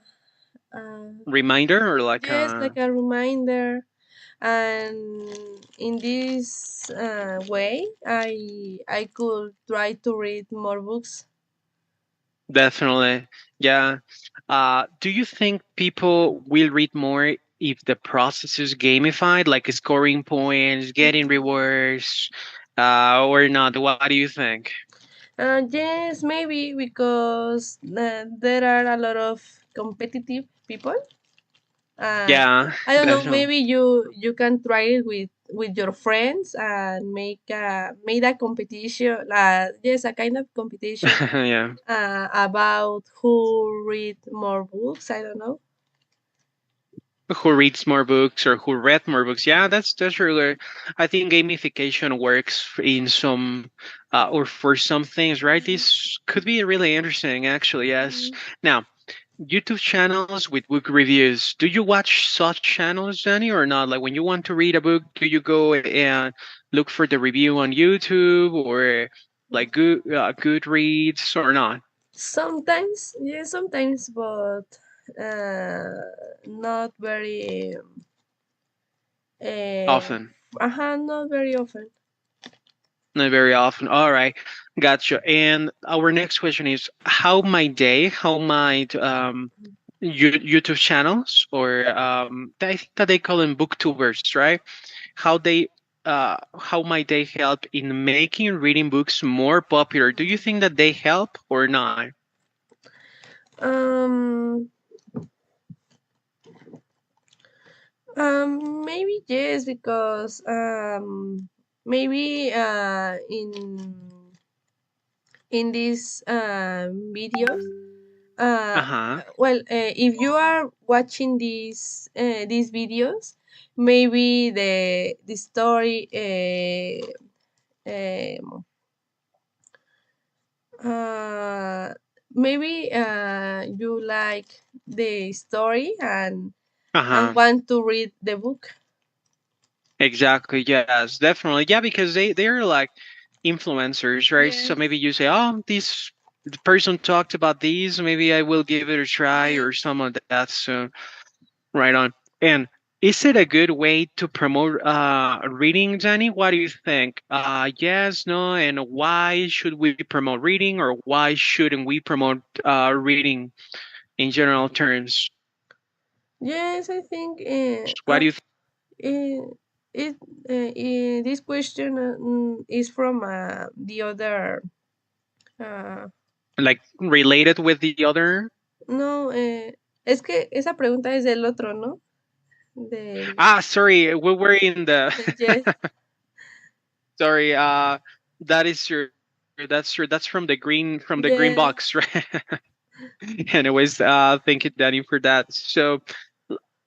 Reminder or like just like a reminder, and in this way, I could try to read more books. definitely. Yeah. Do you think people will read more if the process is gamified, like scoring points, getting rewards, or not? What do you think? Yes, maybe because there are a lot of competitive people. Uh, Yeah, I don't know. definitely. Maybe you can try it with. with your friends and made a competition, yes, a kind of competition Yeah. about who read more books. I don't know. Who reads more books or who read more books? Yeah, that's really. I think gamification works in some or for some things, right? This could be really interesting, actually. Yes. Mhm. Now, YouTube channels with book reviews. Do you watch such channels, Jenny, or not? Like when you want to read a book, do you go and look for the review on YouTube or like Goodreads or not? Sometimes, yes, sometimes, but uh, not very. Uh, Often. not very often. Not very often. All right, gotcha. And our next question is: how might YouTube channels or I think that they call them booktubers, right? How might they help in making reading books more popular? Do you think that they help or not? Um, maybe yes, because maybe in these videos, Uh uh, huh. well, if you are watching these videos, maybe the story um, uh, maybe you like the story Uh and huh. want to read the book. Exactly. Yes, definitely. Yeah, because they're like influencers, right? So maybe Yes. you say, "Oh, this the person talked about these. Maybe I will give it a try," or Yes. some of that. So right on. And is it a good way to promote reading, Danny? What do you think? Yes, no, and why should we promote reading, or why shouldn't we promote reading in general terms? Yes, I think Why do you uh, it this question is from the other. Uh, like related with the other? no, es que esa pregunta es del otro, ¿no? Del, Sorry, we were in the. yes, Sorry, that is that's from the green box, yes. right? Anyways, thank you, Danny, for that. So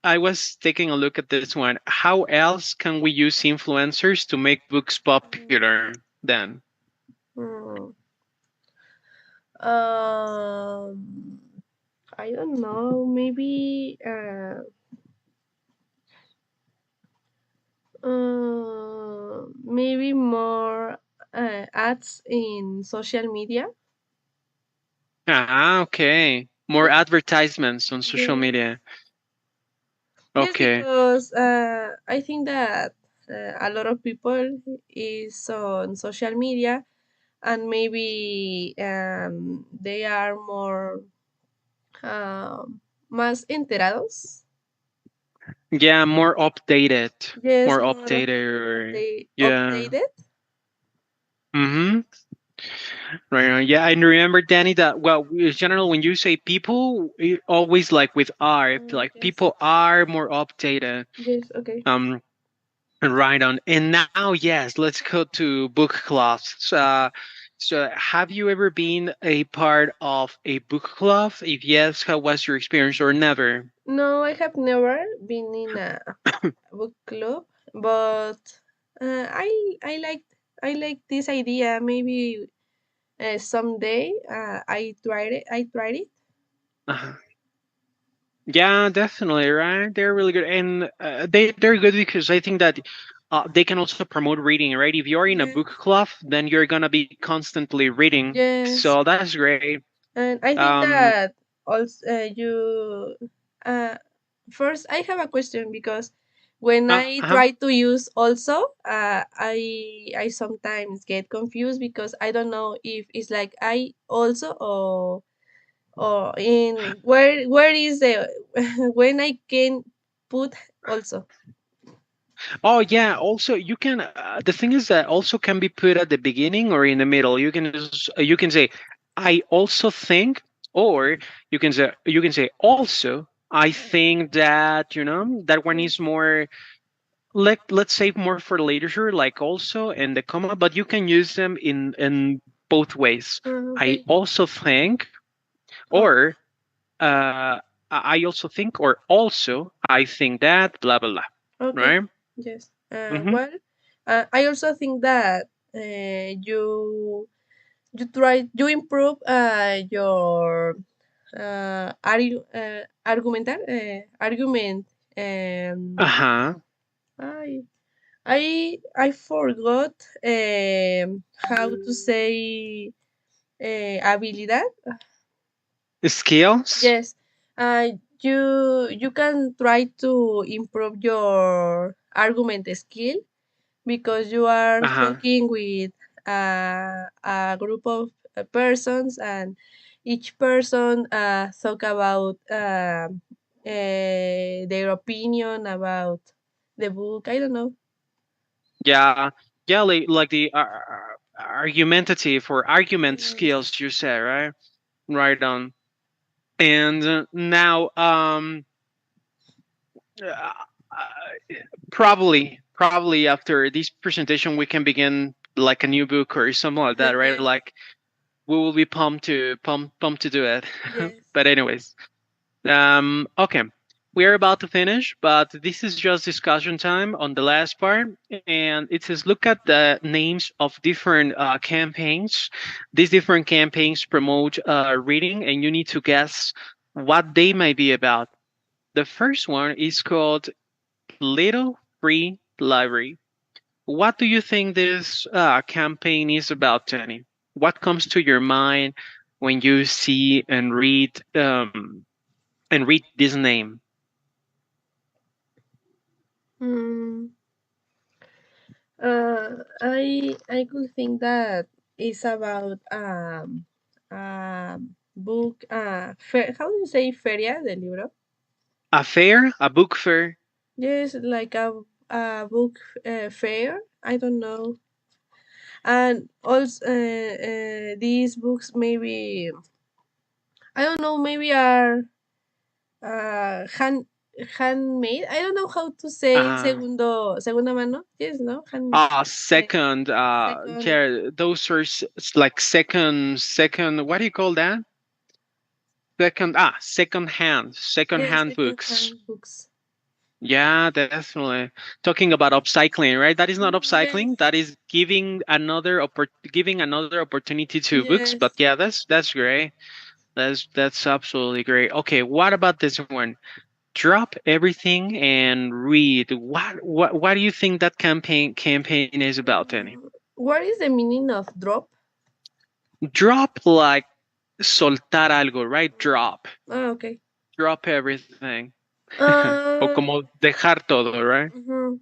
I was taking a look at this one. How else can we use influencers to make books popular then? Mm, um, I don't know. Maybe maybe more ads in social media. Okay. More advertisements on social Yes. media. Yes, Okay. because I think that a lot of people is on social media and maybe they are more más enterados. Yeah, more updated. Yes, More more updated. Yeah. updated. Mm-hmm. Right. Yeah, I remember, Danny, that well, in general, when you say people, it always like with R, like Yes. people are more updated. Yes. Okay. Um, right on. And now, yes, let's go to book clubs. So, have you ever been a part of a book club? If yes, how was your experience, or never? No, I have never been in a book club, but I like this idea. Maybe someday I tried it. Uh-huh. Yeah, definitely, right? They're really good, and they're good because I think that they can also promote reading, right? If you're in a book Yes. club, then you're gonna be constantly reading, Yes. so that's great. And I think Um, that also you uh, first I have a question because when I uh-huh. try to use also I sometimes get confused because I don't know if it's like I also or in where is the when I can put also. Oh yeah. Also, you can. The thing is that also can be put at the beginning or in the middle. You can say, "I also think," or you can say also. I think that that one is more. let's save more for later, like also and the comma, but you can use them in both ways. I Okay. also think, Okay. or I also think, or also I think that blah blah blah, Okay. right? Yes. Mm-hmm. Well, I also think that you improve your argument. Uh-huh. I I forgot how to say habilidad. Skills. Yes, you can try to improve your argument skill because you are Uh-huh. talking with a group of persons, and each person talk about their opinion about the book. I don't know. Yeah, yeah, like the argumentative or argument Yes. skills you said, right? Right on. And now, uh, probably after this presentation, we can begin like a new book or something like that, right? Yes. Like we will be pumped to do it. Yes. But anyways, okay. We are about to finish, but this is just discussion time on the last part. And it says look at the names of different campaigns. These different campaigns promote reading, and you need to guess what they might be about. The first one is called Little Free Library. What do you think this campaign is about, Danny? What comes to your mind when you see and read this name? Hmm. I could think that it's about book how do you say feria del libro? A fair, a book fair. Yes, like a book fair. I don't know. And also these books maybe I don't know, maybe are handmade. I don't know how to say Uh, segunda mano. Yes, no hand second, second. yeah, those are like second. What do you call that? Second Yes, hand second books. hand books. Yeah, definitely. Talking about upcycling, right? That is not upcycling. Yes, That is giving another opportunity to books. But yes. yeah, that's great. That's absolutely great. Okay, what about this one? Drop everything and read. What do you think that campaign is about, Danny? What is the meaning of drop? Drop like soltar algo, right? Okay. Drop everything. O Uh, como dejar todo, right? mhm.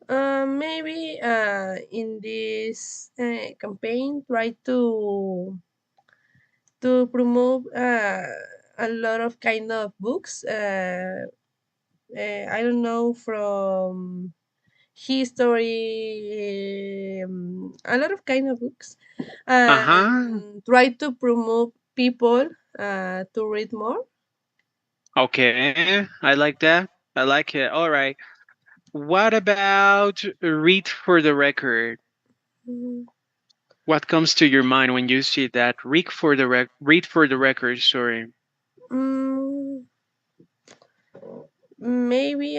Maybe in this campaign, try to promote a lot of kind of books. I don't know, from history, a lot of kind of books, Uh-huh. and try to promote people to read more. Okay, I like that. I like it. All right. What about read for the record? Mm, What comes to your mind when you see that? Read for the record. Sorry. mm, maybe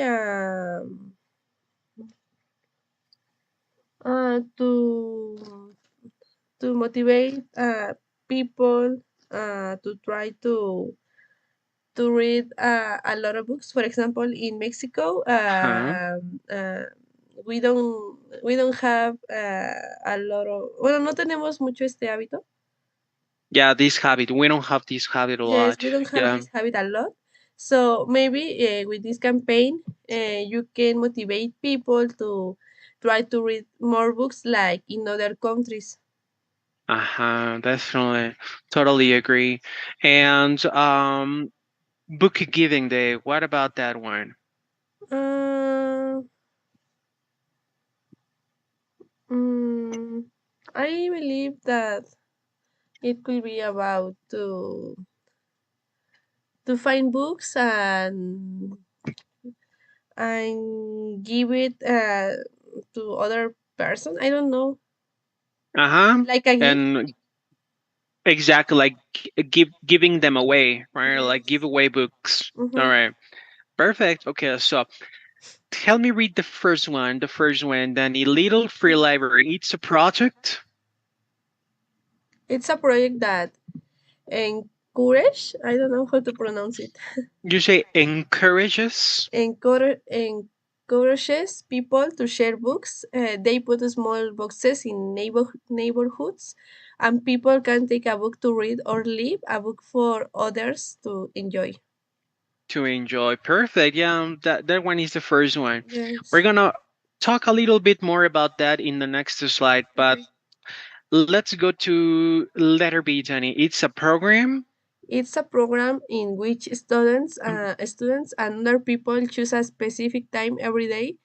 to motivate people to try to read a lot of books. For example, in Mexico, Huh? we don't have a lot of, bueno, no tenemos mucho este hábito. Yeah, this habit. We don't have this habit a Yes, lot. we don't have Yeah. this habit a lot. So maybe with this campaign, you can motivate people to try to read more books like in other countries. Uh-huh. Definitely. Totally agree. And book giving day. What about that one? Uh, mm, I believe that it could be about to find books and give it to other person. I don't know, Uh-huh. like a gift. And exactly, like giving them away, right? Like Yes. giveaway books. All Mm-hmm. right. Perfect. Okay, so help me read the first one. The first one, then a little free library. It's a project. It's a project that encourage. I don't know how to pronounce it. You say encourages Encourages people to share books. They put small boxes in neighborhoods, and people can take a book to read or leave a book for others to enjoy. to enjoy. Perfect. Yeah, that one is the first one. We're Yes. gonna talk a little bit more about that in the next slide, but Okay. let's go to letter B, Danny. It's a program. It's a program in which students and other people choose a specific time every day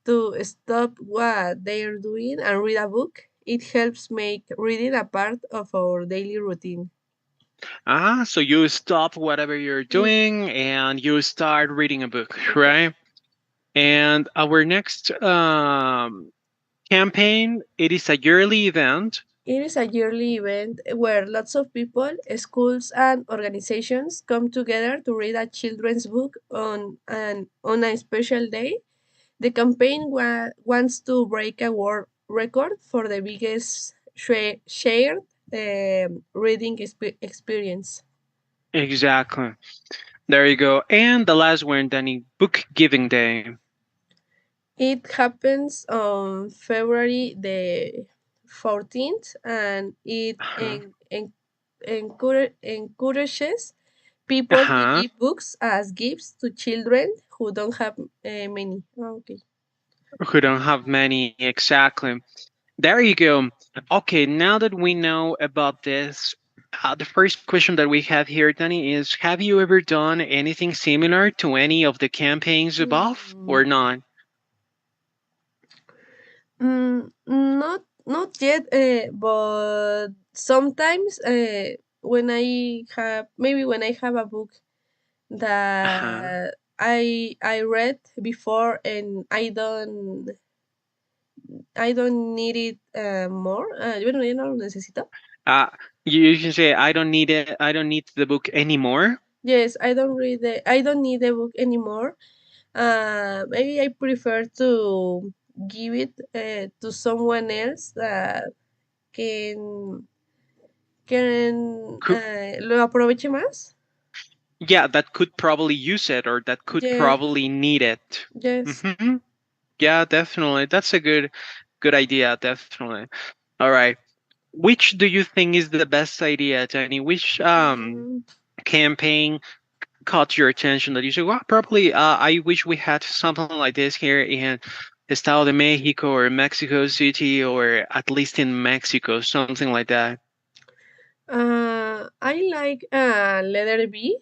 to stop what they're doing and read a book. It helps make reading a part of our daily routine. So you stop whatever you're Yes. doing and you start reading a book, Okay. right? And our next campaign, it is a yearly event. It is a yearly event where lots of people, schools, and organizations come together to read a children's book on a special day. The campaign wants to break a world record for the biggest shared reading experience. Exactly. There you go. And the last one, Danny, book giving day. It happens on February the 14th, and it Uh-huh. encourages people to Uh-huh. give books as gifts to children who don't have many. Oh, okay. Who don't have many exactly. There you go. Okay, now that we know about this, the first question that we have here, Danny, is have you ever done anything similar to any of the campaigns above Mm, or not? not yet, but sometimes when I have a book Uh-huh. that I read before and I don't need it more. Yo no, ya no lo necesito. Uh, you can say, I don't need it. I don't need the book anymore. Yes, I don't need the book anymore. Maybe I prefer to give it to someone else that can Could, lo aproveche más. yeah, that could probably use it or that could Yes, probably need it. yes. Hmm. Yeah, definitely. That's a good idea. Definitely. All right. Which do you think is the best idea, Tony? Which Mm, campaign caught your attention that you said, well, probably I wish we had something like this here in Estado de Mexico or Mexico City or at least in Mexico, something like that. I like letter B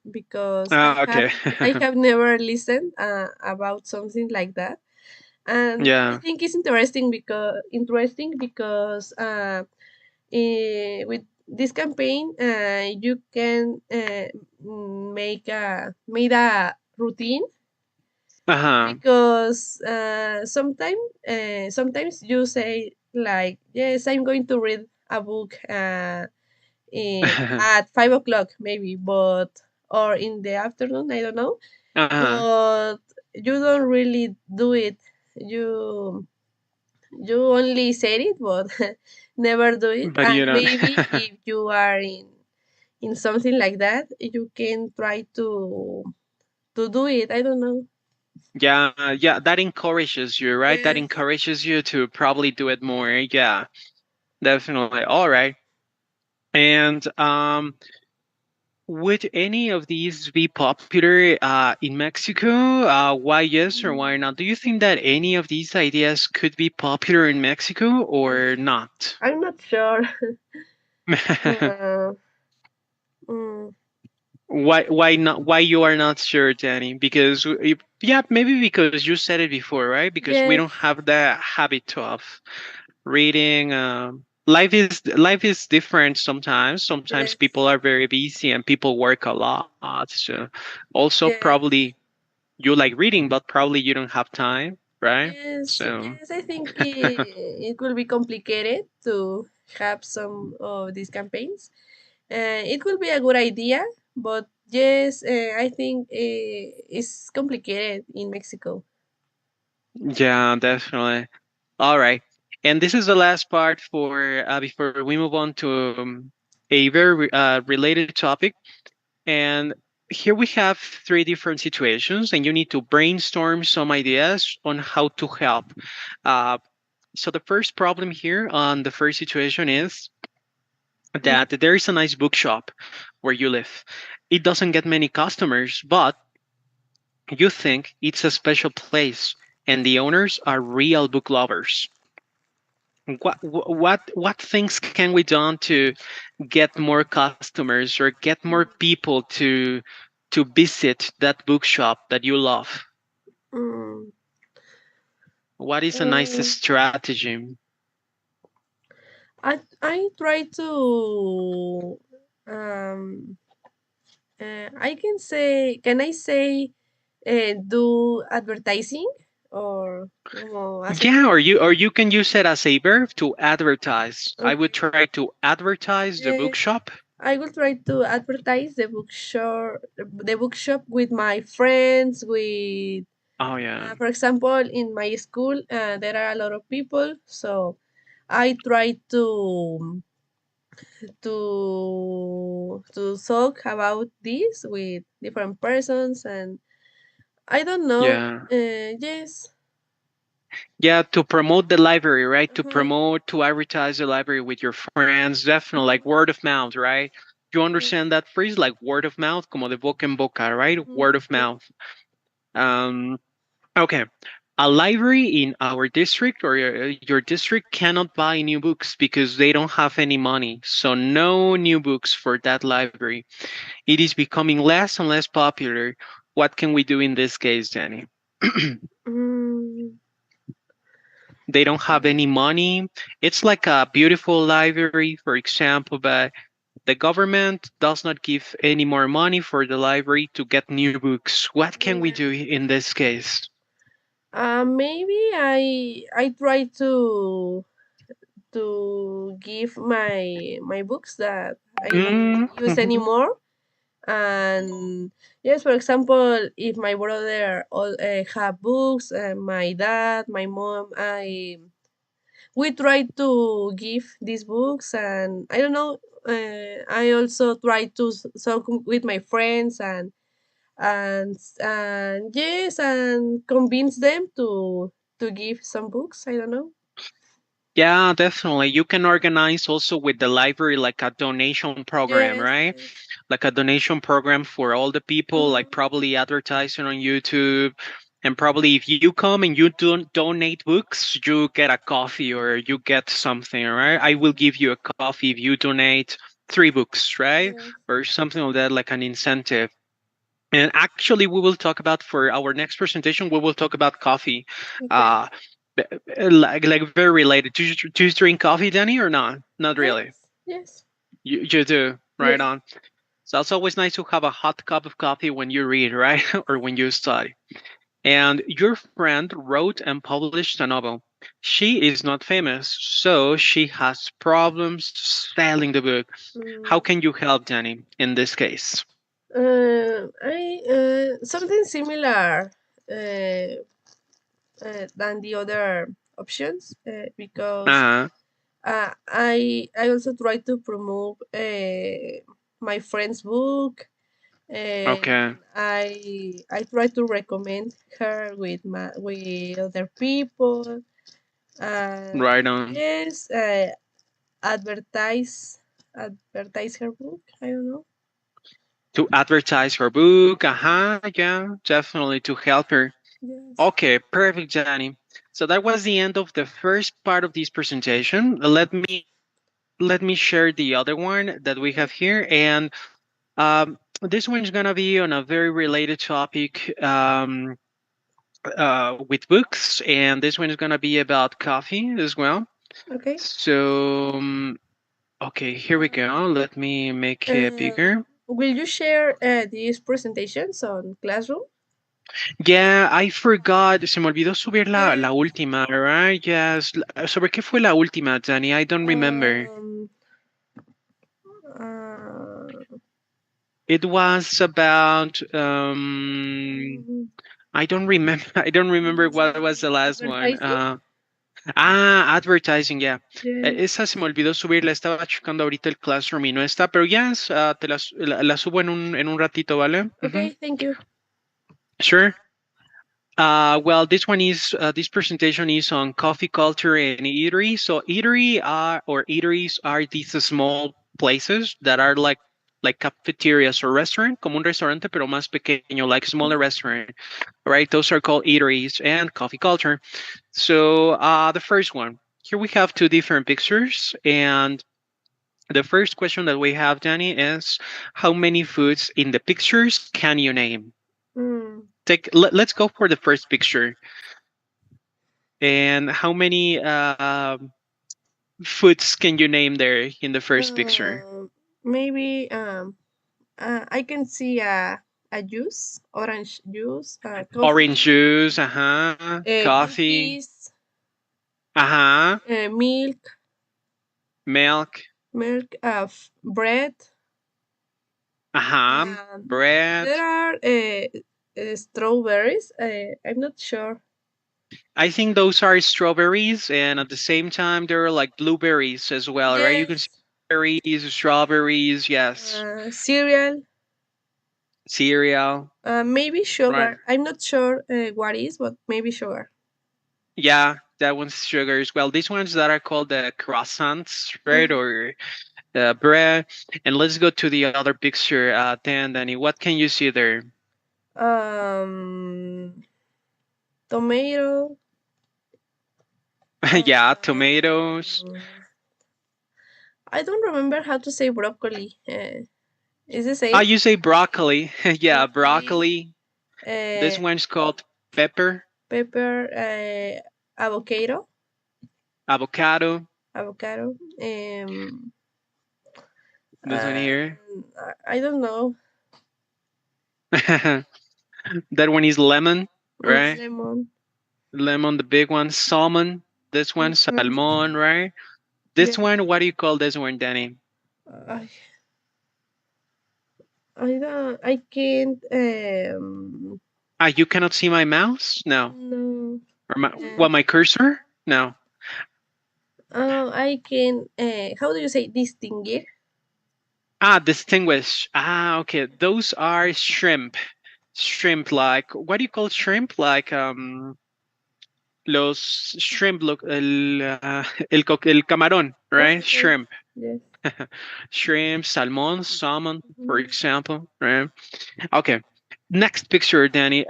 because Okay. I have never listened about something like that, and I Yeah. think it's interesting because with this campaign you can made a routine Uh-huh. because sometimes you say like, yes, I'm going to read a book at 5 o'clock maybe, but or in the afternoon, I don't know, Uh-huh. but you don't really do it. You you only said it, but never do it. But you And don't. maybe if you are in something like that, you can try to do it. I don't know. Yeah, that encourages you, right? That Yes. encourages you to probably do it more. Yeah, definitely. All right. And would any of these be popular in Mexico? Why yes or why not? Do you think that any of these ideas could be popular in Mexico or not? I'm not sure. uh, mm, Why not? Why you are not sure, Danny? Because yeah, maybe because you said it before, right? Because we don't yes, have the habit of reading. Life is different sometimes. Sometimes yes, people are very busy and people work a lot. So also yes, probably. You like reading, but probably you don't have time, right? Yes, So yes, I think it will be complicated to have some of these campaigns. It will be a good idea, but yes, I think it's complicated in Mexico. yeah, definitely. All right. And this is the last part for before we move on to a very related topic. And here we have three different situations, and you need to brainstorm some ideas on how to help. Uh, so the first problem here on the first situation is Mhm. that there is a nice bookshop where you live. It doesn't get many customers, but you think it's a special place, and the owners are real book lovers. What things can we do to get more customers or get more people to visit that bookshop that you love? Mm. What is a nice Uh, strategy? I try to I can I say do advertising or como hacer Yeah, publicidad? or you can use it as a verb to advertise. I would Okay. try to advertise the Yes, bookshop. I will try to advertise the bookshop with my friends. With, Oh yeah. for example, in my school, there are a lot of people, so I try to talk about this with different persons, and I don't know. Yeah. Yes. Yeah, to promote the library, right? To Uh-huh. promote, to advertise the library with your friends, definitely like Mhm. word of mouth, right? You Yes. understand that phrase, like word of mouth, como de boca en boca, right? Mhm. Word of Yes. mouth. Um, okay. A library in our district or your district cannot buy new books because they don't have any money. So no new books for that library. It is becoming less and less popular. What can we do in this case, Danny? Mm. They don't have any money. It's like a beautiful library, for example, but the government does not give any more money for the library to get new books. What can we do Yes. in this case? Maybe I try to give my books that I don't Mm, use anymore. And yes, for example, if my brother all have books, my dad, my mom, we try to give these books, and I don't know. I also try to talk with my friends, and yes, and convince them to give some books. I don't know. yeah, definitely. You can organize also with the library like a donation program, Yes, right? yes. Like a donation program for all the people, like Mhm. probably advertising on YouTube. And probably if you come and you don't donate books, you get a coffee or you get something, right? I will give you a coffee if you donate 3 books, right? Yes. Or something like that, like an incentive. And actually, we will talk about for our next presentation, we will talk about coffee. Okay. Uh, like very related. Do you drink coffee, Danny, or not? Not really. Yes. Yes. You do, right Yes. on. So it's always nice to have a hot cup of coffee when you read, right? Or when you study. And your friend wrote and published a novel. She is not famous, so she has problems selling the book. How Mm. can you help, Danny, in this case? I something similar uh, than the other options, because Uh, I also try to promote my friend's book, okay, and I try to recommend her with other people, and right on. yes, advertise advertise her book. I don't know. To advertise her book, yeah, definitely to help her. Yes. Okay, perfect, Danny. So that was the end of the first part of this presentation. Let me share the other one that we have here, and this one is gonna be on a very related topic with books, and this one is gonna be about coffee as well. Okay. So, okay, here we go. Let me make it Uh, bigger. will you share these presentations on Classroom? Yeah, I forgot. Se me olvidó subir la Yes. última, right? Yes. ¿Sobre qué fue la última, Danny? I don't remember. Um. Uh, It was about mm, I don't remember. I don't remember what was the last one. advertising. Advertising, yeah. Yes. Esa se me olvidó subirla. Estaba checando ahorita el Classroom y no está, pero ya te la subo en un ratito, ¿vale? Ujú. Okay. Thank you. Sure. Well, this presentation is on coffee culture and eatery. So eateries are these small places that are like cafeterias or restaurant, como un restaurante pero más pequeño, like smaller Mhm. restaurant, right? Those are called eateries and coffee culture. So the first one, here we have two different pictures, and the first question that we have, Danny, is how many foods in the pictures can you name? Mm. Let's go for the first picture. And how many foods can you name there in the first picture? Maybe I can see a juice, orange juice, Orange coffee, juice, coffee, cookies, uh-huh, milk, milk, bread. uh-huh, bread. There are strawberries. I'm not sure. I think those are strawberries, and at the same time, there are like blueberries as well, right? You can see Yes. berries, strawberries, yes, Cereal. cereal, Maybe right? sugar. I'm not sure what is, but maybe sugar. Yeah, that one's sugars. Well, these ones that are called the croissants, right? Mhm. Or bread. And let's go to the other picture, then, Danny. What can you see there? Um, Tomato. Yeah, tomatoes. Um, I don't remember how to say broccoli. Is the same? You say broccoli. Yeah, Broccoli, broccoli. This uh, one's called pepper, pepper, avocado, avocado. avocado. This one here. I don't know. That one is lemon, right? Lemon. Lemon, the big one. Salmon. This one, Mhm. salmon, right? This Yes. one, what do you call this one, Danny? I I don't. I can't. You cannot see my mouse? No. No. Or my, Uh, what, my cursor? No. I can. How do you say distinguir? Distinguish. Okay. Those are shrimp. Shrimp, like, what do you call shrimp? Like, los shrimp, look, el camarón, right? Yes. Shrimp. Yes. Shrimp, salmon, for Mhm. example, right? Okay. Next picture, Danny.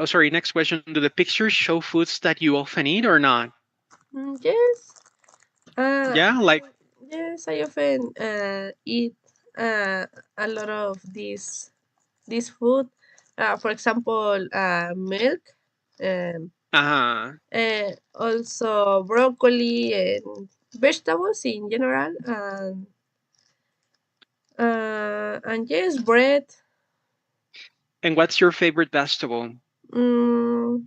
Sorry, next question. Do the pictures show foods that you often eat or not? Yes. Yeah, like, Yes. I often eat a lot of this food. For example, milk. Um, uh, Also broccoli and vegetables in general, and yes, bread. and what's your favorite vegetable? Mm,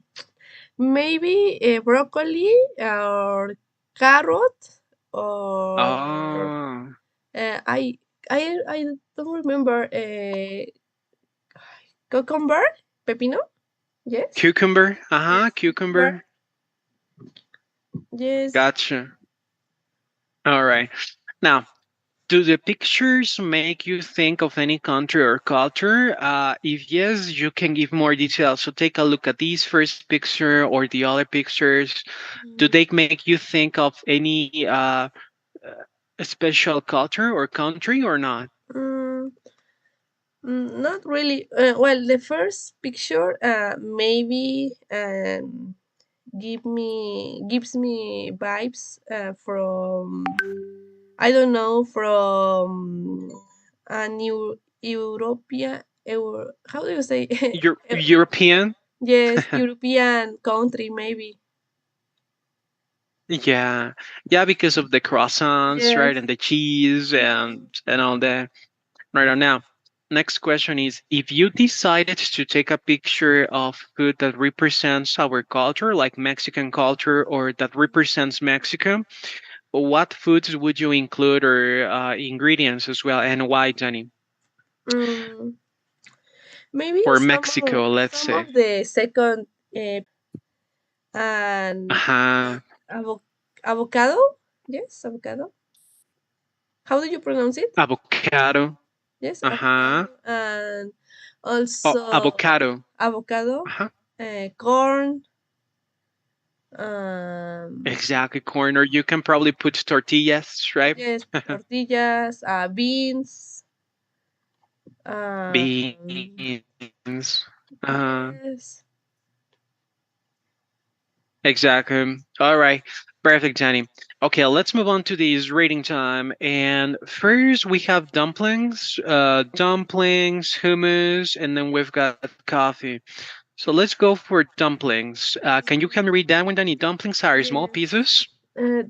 maybe broccoli or carrot or Oh, uh, I I don't remember cucumber, pepino. Yes, cucumber. yes, cucumber. Cucumber. Yes. Gotcha. All right. Now, do the pictures make you think of any country or culture? If yes, you can give more details. So take a look at these first picture or the other pictures. Do they make you think of any special culture or country or not? Mm, Not really. Well, the first picture maybe gives me vibes from I don't know, from a new European how do you say European? yes, European country maybe. Yeah, yeah, because of the croissants, right, Yes. and the cheese Mhm. and all that. Right on now. Next question is, if you decided to take a picture of food that represents our culture, like Mexican culture, or that represents Mexico, what foods would you include, or ingredients as well, and why, Danny? Mm, maybe For Mexico, let's some say. of the second and Uh-huh. avo- avocado. Yes, avocado. How do you pronounce it? Avocado. Yes, Uh-huh. avocado and Oh, also avocado. avocado, Uh-huh. corn. Um, Exactly, corn. Or you can probably put tortillas, right? yes, tortillas, beans. Um, Beans. yes. Exactly. All right. Perfect, Jenny. Okay, let's move on to these rating time. And first we have dumplings, hummus, and then we've got coffee. So let's go for dumplings. Can you read that one, Danny? Dumplings are small Yes. pieces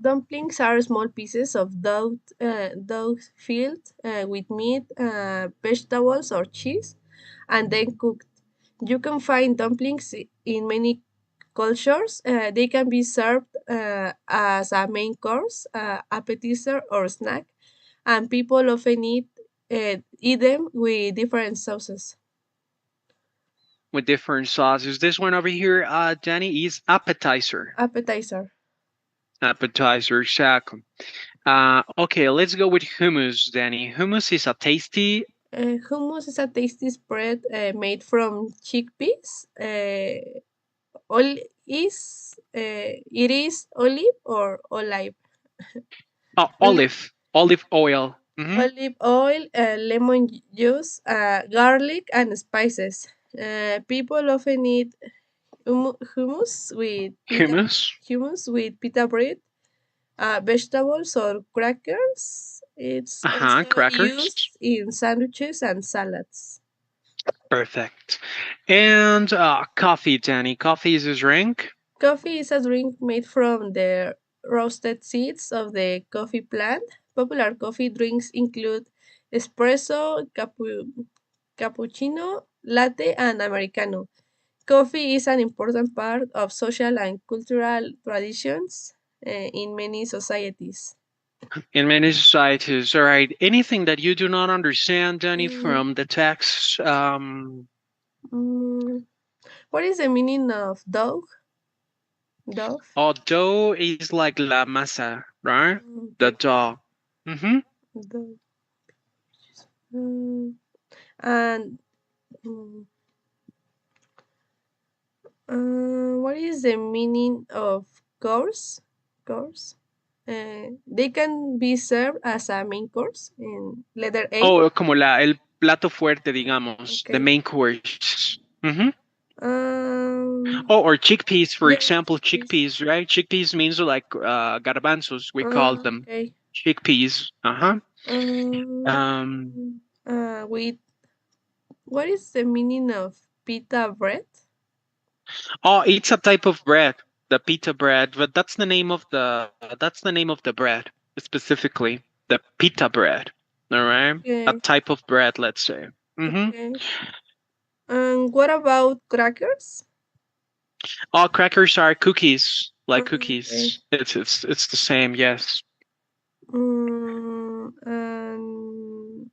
Dumplings are small pieces of dough filled with meat, vegetables, or cheese, and then cooked. You can find dumplings in many cultures. They can be served as a main course, appetizer, or snack, and people often eat them with different sauces. with different sauces. This one over here, Danny, is appetizer. Appetizer. Appetizer, exactly. Okay, let's go with hummus, Danny. Hummus is a tasty. Hummus is a tasty spread made from chickpeas. It is olive or olive. Oh, Oli- olive oil. Hmm. Olive oil, lemon juice, garlic, and spices. People often eat Hummus. hummus with pita bread, vegetables or crackers. It's Uh-huh, also crackers. used in sandwiches and salads. Perfect. And coffee, Danny. Coffee is a drink. Coffee is a drink made from the roasted seeds of the coffee plant. Popular coffee drinks include espresso, cappuccino, latte, and americano. Coffee is an important part of social and cultural traditions in many societies. In many societies, all right. Anything that you do not understand, Danny, Mm, from the text? mm, what is the meaning of dog? Dove? Oh, dough is like la masa, right? The Okay. dough. Mm-hmm. Dove. Mm, and mm, what is the meaning of course? Course. They can be served as a main course in letter A. Oh, como el plato fuerte, digamos, the Okay. main course. Mm-hmm. Um. Oh, or chickpeas, for Yes. example, Chickpeas. chickpeas, right? Chickpeas means like garbanzos, we call them. Okay. Chickpeas. Uh-huh. Um. Um, With what is the meaning of pita bread? oh, it's a type of bread, the pita bread, but that's the name of the bread specifically, the pita bread. All right, a Okay. type of bread, let's say. Mm-hmm. Okay. And what about crackers? All crackers are cookies, like Okay. cookies. It's the same. Yes. And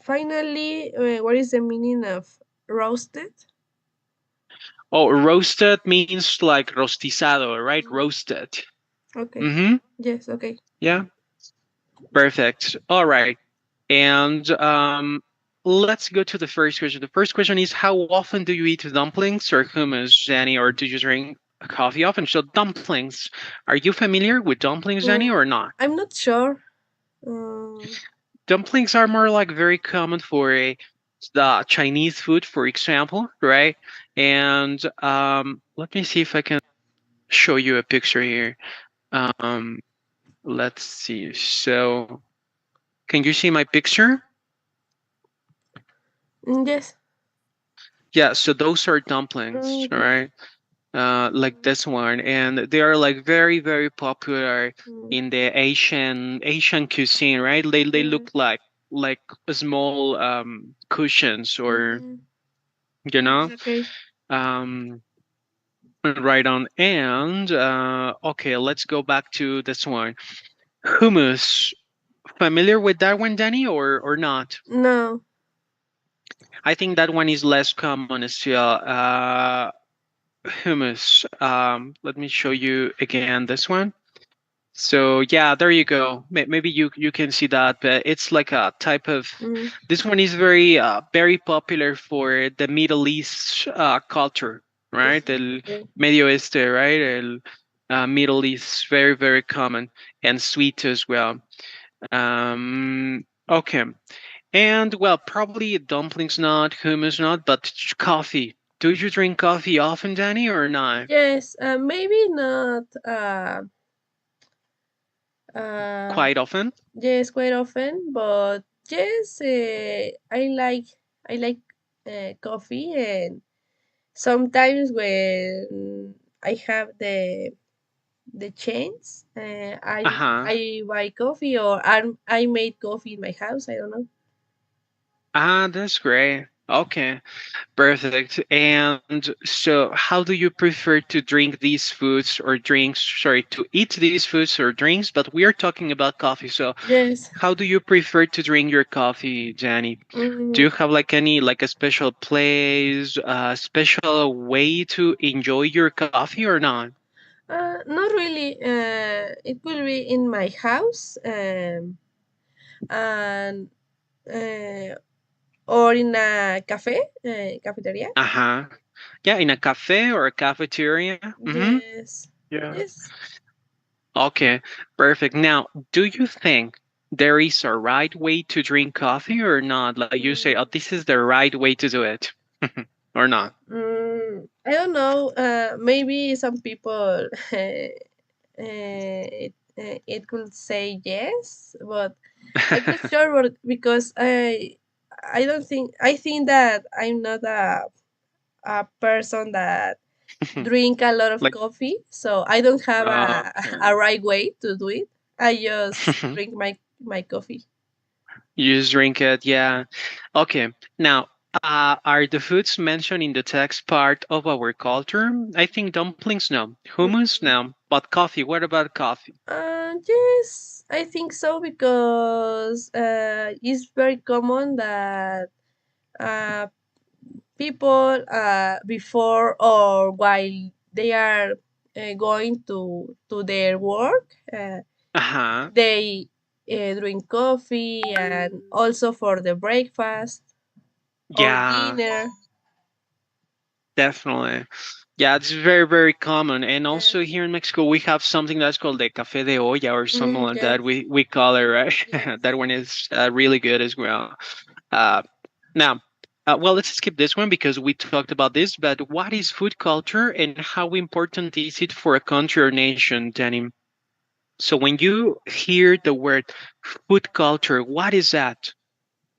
finally, what is the meaning of roasted? Oh, roasted means like rostizado, right? Mm, Roasted. okay. Mm-hmm. Yes. Okay. Yeah. Perfect. All right. And let's go to the first question. The first question is, how often do you eat dumplings or hummus, Jenny, or do you drink coffee often? So dumplings. Are you familiar with dumplings, Jenny, or not? I'm not sure. Um, Dumplings are more like very common for the Chinese food, for example, right? And let me see if I can show you a picture here. Um, let's see. So, can you see my picture? yes. Yeah, so those are dumplings, all Okay. right? Like this one, and they are like very, very popular Mm, in the Asian cuisine, right? They look yes. like. like small cushions or Mm, you know okay. um right on. And okay, let's go back to this one. Hummus. Familiar with that one, Danny, or not? No. I think that one is less common still. Hummus. Let me show you again this one. So yeah, there you go. Maybe you can see that, but it's like a type of. Mm, This one is very popular for the Middle East culture, right? El okay. Medio Oeste, right? El Middle East, very common and sweet as well. Okay, and well, probably dumplings not, hummus not, but coffee. Do you drink coffee often, Danny, or not? Yes, maybe not. Uh, Quite often. yes, quite often, but yes, I like coffee, and sometimes when I have the chance, Uh huh. I buy coffee, or I made coffee in my house. I don't know. Ah, that's great. Okay, perfect. And so, how do you prefer to drink these foods or drinks? Sorry, to eat these foods or drinks, but we are talking about coffee. So, Yes. how do you prefer to drink your coffee, Danny? Do Mm, you have like any like a special place, a special way to enjoy your coffee or not? not really. It will be in my house, and uh, or in a cafeteria. Uh huh. Yeah, in a cafe or a cafeteria. Mm-hmm. Yes. Yeah. Yes. Okay, perfect. Now, do you think there is a right way to drink coffee or not? Like you say, oh, Mm, this is the right way to do it, or not? I don't know. Maybe some people it could say yes, but I'm not sure, because I don't think I think that I'm not a person that drink a lot of Like, coffee, so I don't have okay. a right way to do it. I just drink my coffee. You just drink it, yeah. Okay. Now, are the foods mentioned in the text part of our culture? I think dumplings, no. Hummus, Mm, no. But coffee, what about coffee? yes, I think so, because it's very common that uh, people before or while they are going to their work, Uh huh. they drink coffee, and also for the breakfast or Yeah, dinner. definitely. Yeah, it's very common. And also Yes. here in Mexico, we have something that's called the café de olla or something like that. Yes. We call it, right? Yes. That one is really good as well. Uh, now, well, let's skip this one because we talked about this. But what is food culture and how important is it for a country or nation, Danny? So when you hear the word food culture, what is that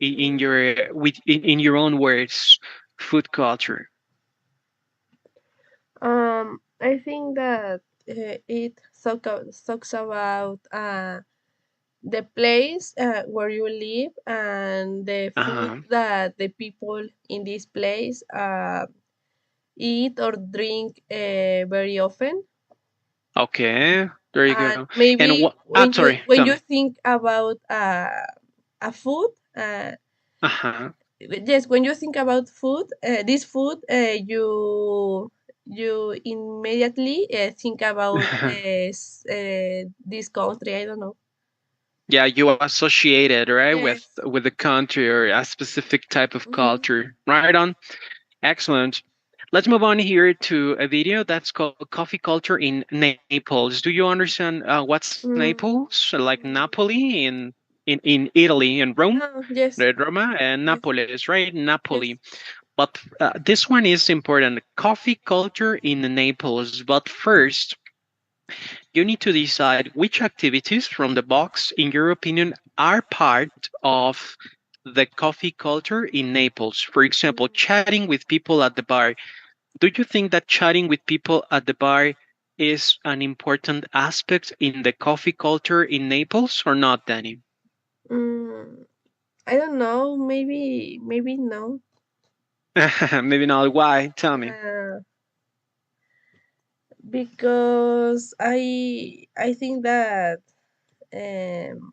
in Mm, your in your own words? Food culture. I think that talks about the place where you live, and the food Uh-huh. that the people in this place eat or drink very often. Okay, there you And go. And maybe what? I'm sorry. when Tell you me. think about a food, Uh huh. yes, when you think about food, this food, you immediately think about this country. I don't know. Yeah, you associate it right Yes. with the country or a specific type of Mm-hmm. culture. Right on. Excellent. Let's move on here to a video that's called "Coffee Culture in Naples." Do you understand what's Mm. Naples? Like Napoli in Italy, in Rome, Oh, yes. right? Roma and Yes. Napolis, right? Yes. Napoli. But this one is important. Coffee culture in Naples. But first, you need to decide which activities from the box, in your opinion, are part of the coffee culture in Naples. For example, chatting with people at the bar. Do you think that chatting with people at the bar is an important aspect in the coffee culture in Naples or not, Danny? Mm. I don't know. Maybe no. Maybe not. Why? Tell me. Uh, because I think that um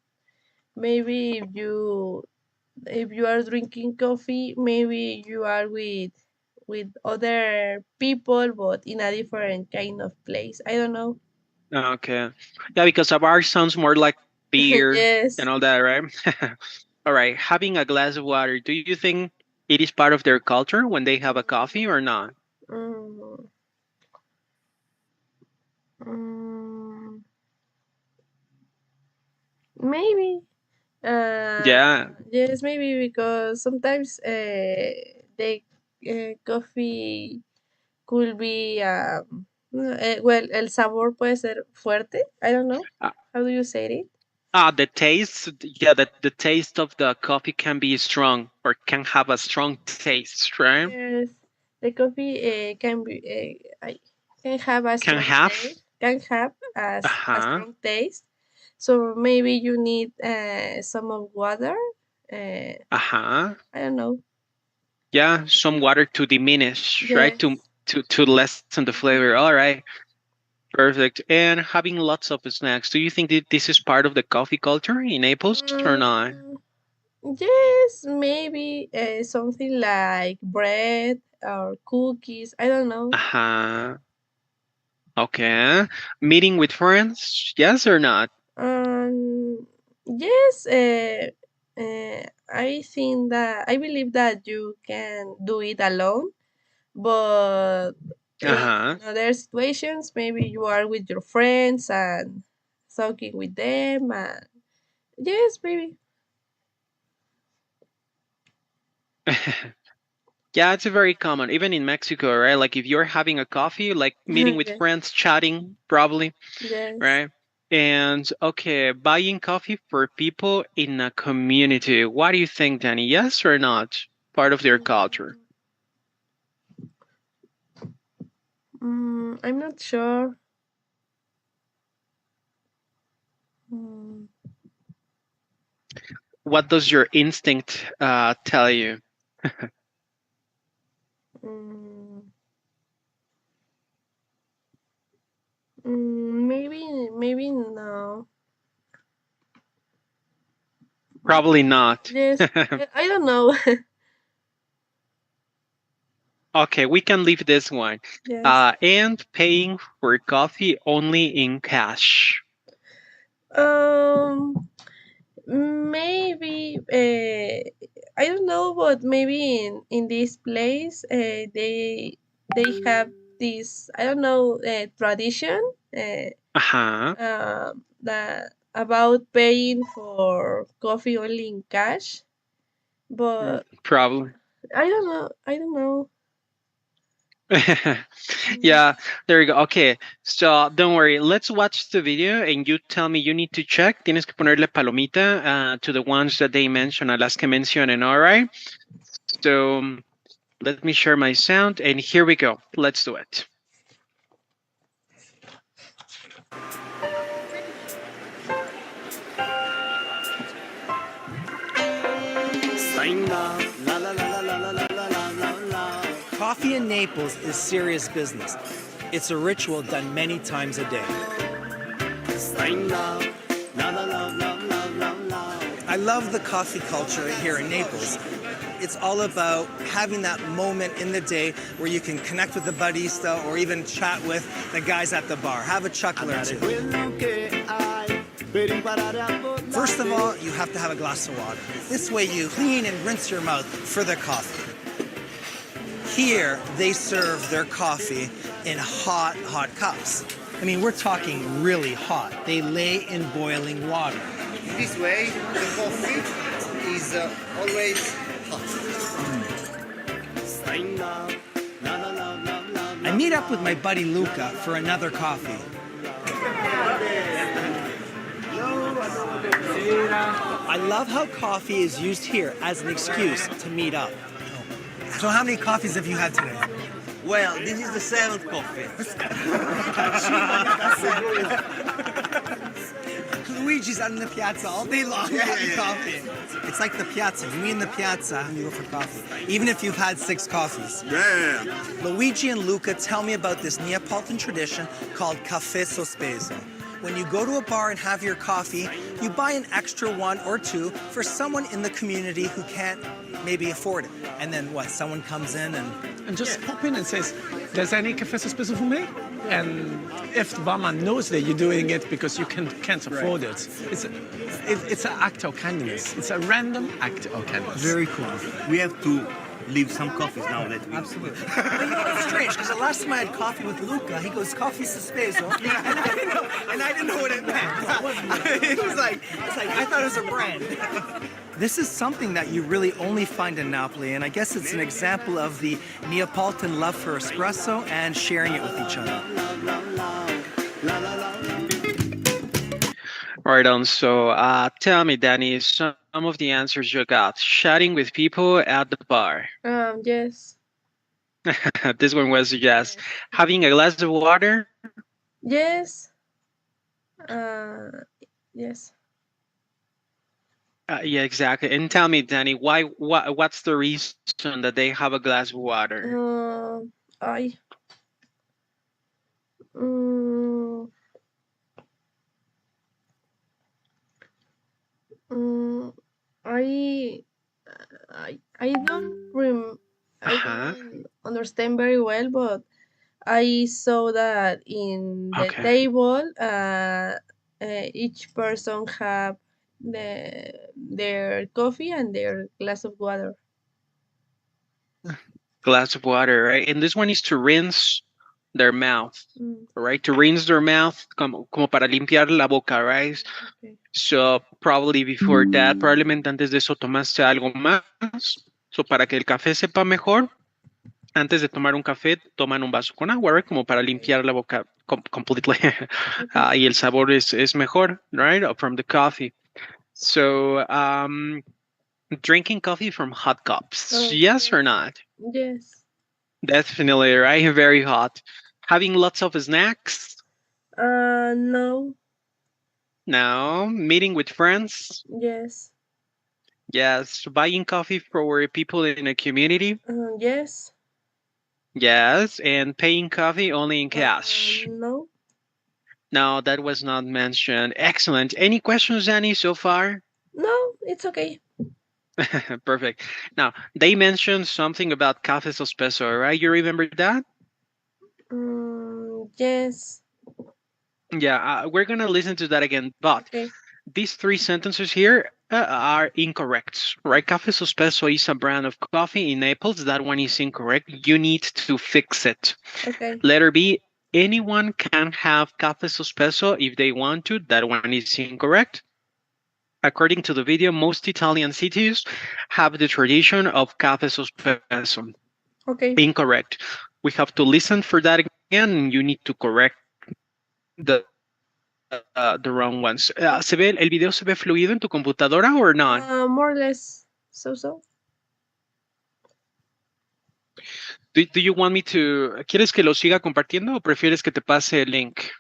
maybe if you are drinking coffee, maybe you are with other people, but in a different kind of place. I don't know. Okay. Yeah, because a bar sounds more like beer and Yes. all that, right? All right. Having a glass of water, do you think it is part of their culture when they have a coffee or not? Mm, mm, maybe. Uh, Yeah. yes, maybe because sometimes the coffee could be well, el sabor puede ser fuerte. I don't know. Uh, How do you say it? the taste, yeah, the taste of the coffee can be strong or can have a strong taste, right? Yes, the coffee can have a Can strong have. taste. Can have a Uh-huh. strong taste. So maybe you need some of water. Uh, Uh-huh. I don't know. Yeah, some water to diminish, right? To Yes. to lessen the flavor. All right. Perfect. And having lots of snacks. Do you think that this is part of the coffee culture in Naples or not? Mm, yes, maybe something like bread or cookies. I don't know. Uh-huh. Okay. Meeting with friends? Yes or not? Yes, I believe that you can do it alone, but Uh-huh. in other situations, maybe you are with your friends and talking with them. And yes, maybe. Yeah, it's very common, even in Mexico, right? Like if you're having a coffee, like meeting with Yes, friends, chatting, probably, yes. right? And okay, buying coffee for people in a community. What do you think, Danny? Yes or not? Part of their culture. I'm not sure. Mm, What does your instinct tell you? mm, maybe no. Probably not. Yes, I don't know. Okay, we can leave this one. Yes. And paying for coffee only in cash. Um, maybe I don't know, but maybe in this place they have this I don't know tradition Uh-huh. that about paying for coffee only in cash, but Probably. I don't know. Mm, Yeah, there you go. Okay, so don't worry. Let's watch the video and you tell me you need to check. Tienes que ponerle palomita to the ones that they mention, a las que mencionen, all right? So let me share my sound and here we go. Let's do it. Coffee in Naples is serious business. It's a ritual done many times a day. I love the coffee culture here in Naples. It's all about having that moment in the day where you can connect with the barista or even chat with the guys at the bar. Have a chuckle or two. First of all, you have to have a glass of water. This way you clean and rinse your mouth for the coffee. Here, they serve their coffee in hot, hot cups. I mean, we're talking really hot. They lay in boiling water. This way, the coffee is always hot. I meet up with my buddy Luca for another coffee. I love how coffee is used here as an excuse to meet up. So how many coffees have you had today? Well, this is the seventh coffee. Luigi's out in the piazza all day long having coffee. It's like the piazza. You meet in the piazza and you go for coffee, even if you've had 6 coffees. Damn. Luigi and Luca tell me about this Neapolitan tradition called caffè sospeso. When you go to a bar and have your coffee, you buy an extra 1 or 2 for someone in the community who can't maybe afford it. And then what? Someone comes in and just pop in and says, "There's any café special for me?" And if the barman knows that you're doing it because you can't afford it, it's an act of kindness. It's a random act of kindness. very cool. We have to leave some coffees now that we... Absolutely. But you know, it's strange because the last time I had coffee with Luca, he goes coffee sospeso, and I didn't know what it meant. It was like I thought it was a brand. This is something that you really only find in Napoli, and I guess it's an example of the Neapolitan love for espresso and sharing it with each other. Right on. So tell me, Danny, some of the answers you got. Chatting with people at the bar. Yes. This one was yes. Having a glass of water. Yes. Yes. Yeah, exactly. And tell me, Danny, what's the reason that they have a glass of water? I. Mm, mm, I. I Uh-huh. don't understand very well, but I saw that in the Okay. table, each person have their coffee and their glass of water. Glass of water, right? And this one is to rinse their mouth, Mm, right? To rinse their mouth, como para limpiar la boca, right? okay. So probably before that, probablemente antes de eso tomaste algo más. So para que el café sepa mejor, antes de tomar un café, toman un vaso con agua, right? Como para limpiar la boca completely. Okay. Y el sabor es mejor, right? From the coffee. So drinking coffee from hot cups, yes or not? Yes. Definitely, right? Very hot. Having lots of snacks? No. No. Meeting with friends? Yes. Yes. Buying coffee for people in a community? Yes. Yes. And paying coffee only in cash? No. No, that was not mentioned. Excellent. Any questions, Annie, so far? No, it's okay. Perfect. Now, they mentioned something about cafe sospeso, right? You remember that? Yes. Yeah, we're going to listen to that again. But Okay. these 3 sentences here are incorrect, right? Cafe Sospeso is a brand of coffee in Naples. That one is incorrect. You need to fix it. Okay. Letter B, anyone can have Cafe Sospeso if they want to. That one is incorrect. According to the video, most Italian cities have the tradition of Cafe Sospeso. Okay. Incorrect. We have to listen for that again, and you need to correct the wrong ones. ¿El video se ve fluido en tu computadora or not? More or less. So. Do you want me to... ¿Quieres que lo siga compartiendo o prefieres que te pase el link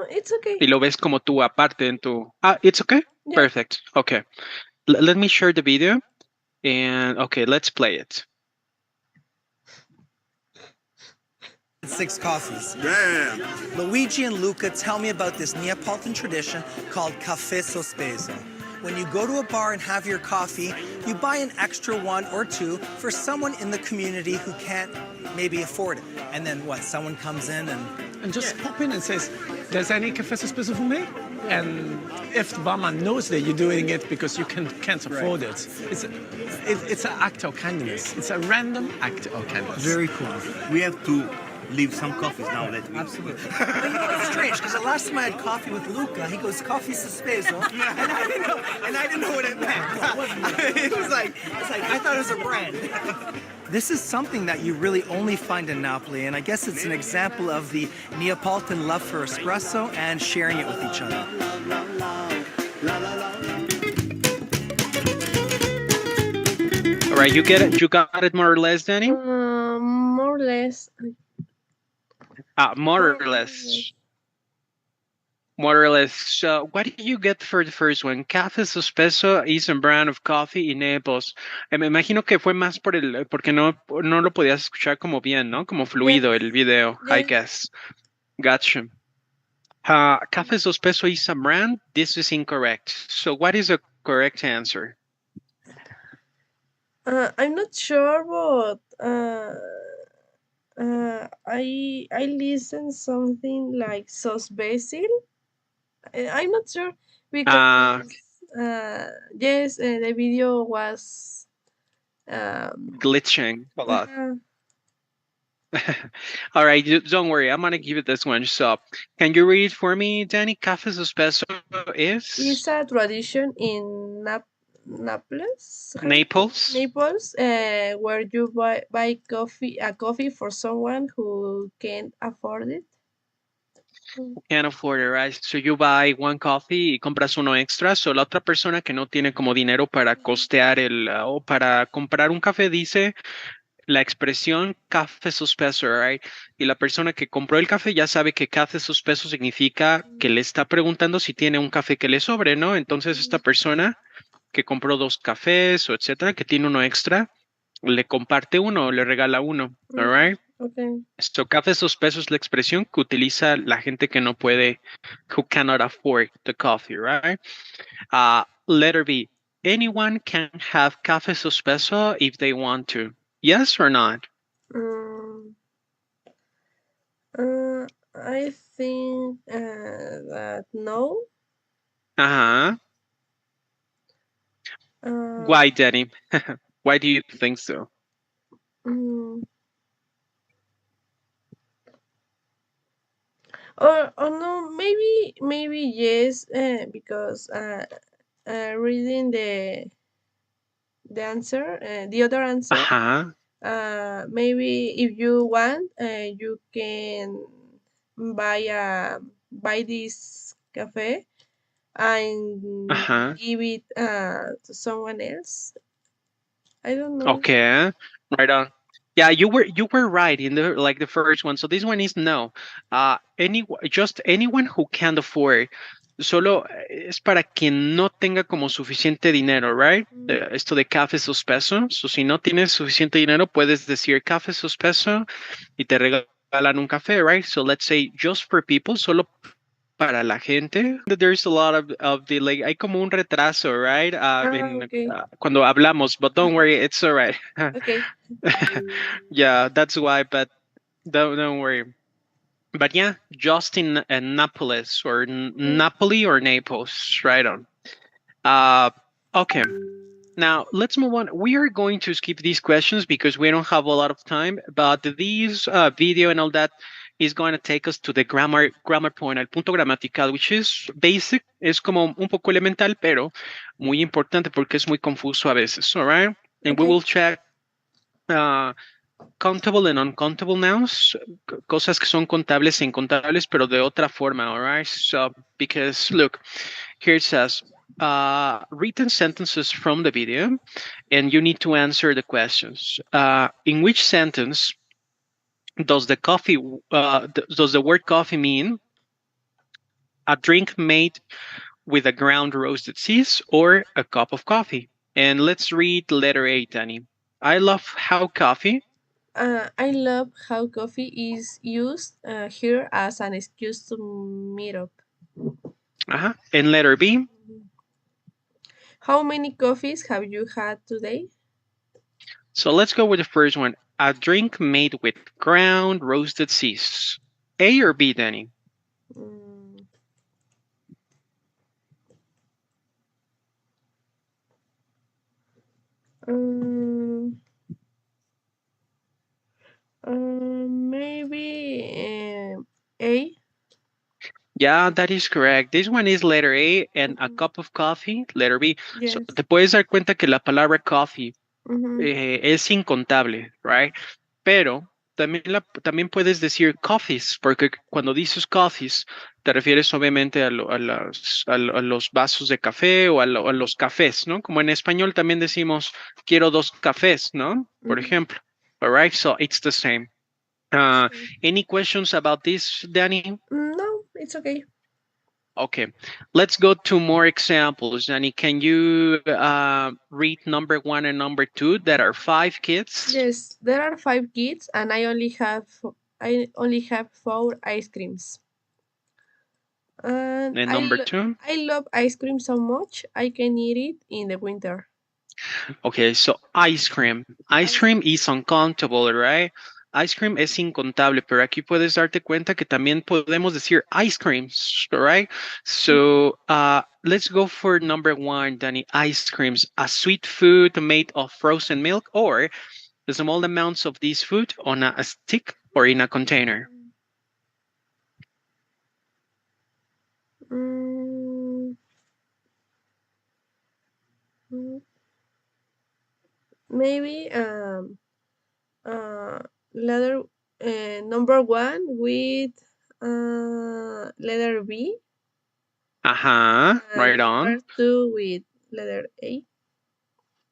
It's okay. y lo ves como tú aparte en tu... It's okay? Yeah. Perfect. Okay. Let me share the video and okay, let's play it. 6 coffees. Damn. Luigi and Luca tell me about this Neapolitan tradition called caffè sospeso. When you go to a bar and have your coffee, you buy an extra 1 or 2 for someone in the community who can't maybe afford it. And then what? Someone comes in and just pop in and says, "There's any café special for me?" And if the barman knows that you're doing it because you can't afford it, it's an act of kindness. It's a random act of kindness. very cool. We have to leave some coffees now that we... Absolutely. But you know, it's strange because the last time I had coffee with Luca, he goes coffee sospeso, and I didn't know what it meant. It was like I thought it was a brand. This is something that you really only find in Napoli, and I guess it's an example of the Neapolitan love for espresso and sharing it with each other. All right, you get it. You got it more or less, Danny? More or less. More or less. More or less. So, what do you get for the first one? Café Sospeso is a brand of coffee in Naples. Me imagino que fue más porque no lo podías escuchar como bien, ¿no? Como fluido el Yes, video, I yes. guess. Gotcha. Café Sospeso is a brand. This is incorrect. So, what is the correct answer? I'm not sure, but I listen something like sauce basil. I'm not sure Uh, because yes, the video was um Glitching a lot. uh, All right, don't worry. I'm gonna give it this one. So, can you read for me, Danny? Café Sospeso is is a tradition in Naples, Naples. Naples, where you buy coffee a coffee for someone who can't afford it. Mm, Can't afford it, right? So you buy one coffee y compras uno extra. So la otra persona que no tiene como dinero para costear o para comprar un café dice la expresión café suspenso, right? Y la persona que compró el café ya sabe que café suspenso significa que le está preguntando si tiene un café que le sobre, ¿no? Entonces esta persona que compró dos cafés o etcétera, que tiene uno extra, le comparte uno o le regala uno, all right? okay. So, café suspenso es la expresión que utiliza la gente que no puede, who cannot afford the coffee, right? Letter B. Anyone can have café suspenso if they want to. Yes or not? Mm, I think that no. Uh-huh. Uh, Why, Danny? Why do you think so? mm, or no, maybe yes, because reading the answer, the other answer, Uh-huh. maybe if you want, you can buy buy this cafe and Uh-huh. give it to someone else. I don't know. Okay, right on. Yeah, you were right in the first one. So this one is no. Just anyone who can't afford. Solo es para quien no tenga como suficiente dinero, right? Mm, Esto de café suspenso. So si no tienes suficiente dinero, puedes decir café suspenso y te regalan un café, right? So let's say just for people, solo para la gente. There's a lot of delay. Hay como un retraso, right? okay. Cuando hablamos, but don't worry, it's all right. Okay. Yeah, that's why, but don't worry. But yeah, just in Naples or Mm, Napoli or Naples, right on. Uh, okay. Now let's move on. We are going to skip these questions because we don't have a lot of time. But these video and all that is going to take us to the grammar point, al punto gramatical, which is basic. Es como un poco elemental, pero muy importante porque es muy confuso a veces. All right, and we okay. will check uh, countable and uncountable nouns, cosas que son contables e incontables, pero de otra forma. All right. So because look, here it says written sentences from the video, and you need to answer the questions. In which sentence does the coffee does the word coffee mean a drink made with a ground roasted cheese or a cup of coffee? And let's read letter A, Danny. I love how coffee. I love how coffee is used here as an excuse to meet up. Uh-huh. And letter B. How many coffees have you had today? So let's go with the first one. A drink made with ground roasted cheese. A or B, Danny? Mm, um, maybe A. Yeah, that is correct. This one is letter A and a Mhm. cup of coffee, letter B. So Yes. te puedes dar cuenta que la palabra coffee Mm-hmm. es incontable, right? Pero también puedes decir coffees, porque cuando dices coffees, te refieres obviamente a los vasos de café o a los cafés, ¿no? Como en español también decimos quiero dos cafés, ¿no? Por Mm-hmm. ejemplo. All right, so it's the same. Uh, any questions about this, Danny? No, it's okay. Okay, let's go to more examples. Danny, can you read number one and number two that are five kids? Yes, there are five kids, and I only have four ice creams. And And number two? I love ice cream so much I can eat it in the winter. Okay, so ice cream. Ice Ice cream is uncountable, right? Ice cream es incontable, pero aquí puedes darte cuenta que también podemos decir ice creams, right? So let's go for number one, Danny. Ice creams, a sweet food made of frozen milk or the small amounts of this food on a stick or in a container. mm, mm, maybe uh letter number one with letter B Ajá, and right number on. two with letter A.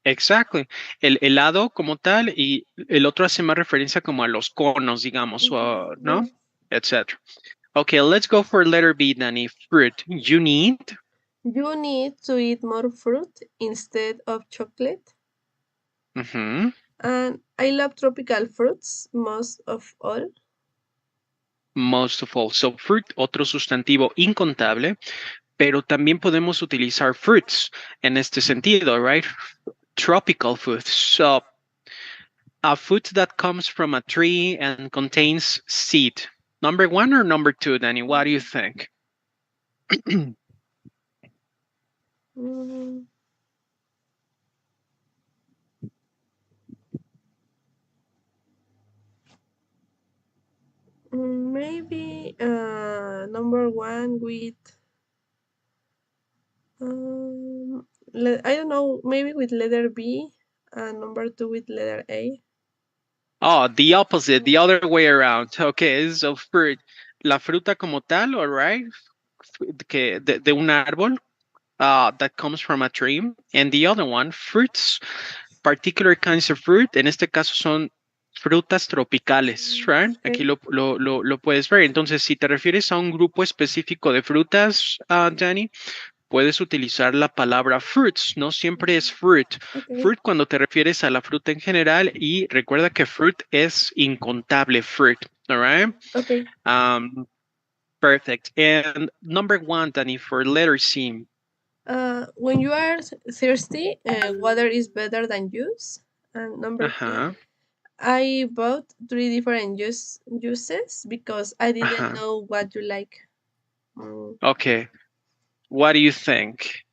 Exactly. El helado como tal y el otro hace más referencia como a los conos, digamos, o, ¿no? Yes. Etc. Okay, let's go for letter B, Danny. Fruit. You need. You need to eat more fruit instead of chocolate. Ujú, And I love tropical fruits most of all. most of all. So, fruit, otro sustantivo incontable, pero también podemos utilizar fruits en este sentido, right? Tropical foods. So, a food that comes from a tree and contains seed. Number one or number two, Danny? What do you think? Mm, maybe number one with I don't know, maybe with letter B and number two with letter A. Oh, the opposite, the other way around. Okay, so fruit. La fruta como tal, all right? Que de un árbol that comes from a tree. And the other one, fruits, particular kinds of fruit. En este caso son frutas tropicales, right? Aquí Okay. lo puedes ver. Entonces, si te refieres a un grupo específico de frutas, Danny, puedes utilizar la palabra fruits, no siempre es fruit. Okay. Fruit cuando te refieres a la fruta en general y recuerda que fruit es incontable fruit, all right? Okay. Um, perfect. And number one, Danny, for letter C. When you are thirsty, water is better than juice. And number two, Ajá, I bought three different juices because I didn't ajá. know what you like. Mm, Okay. What do you think?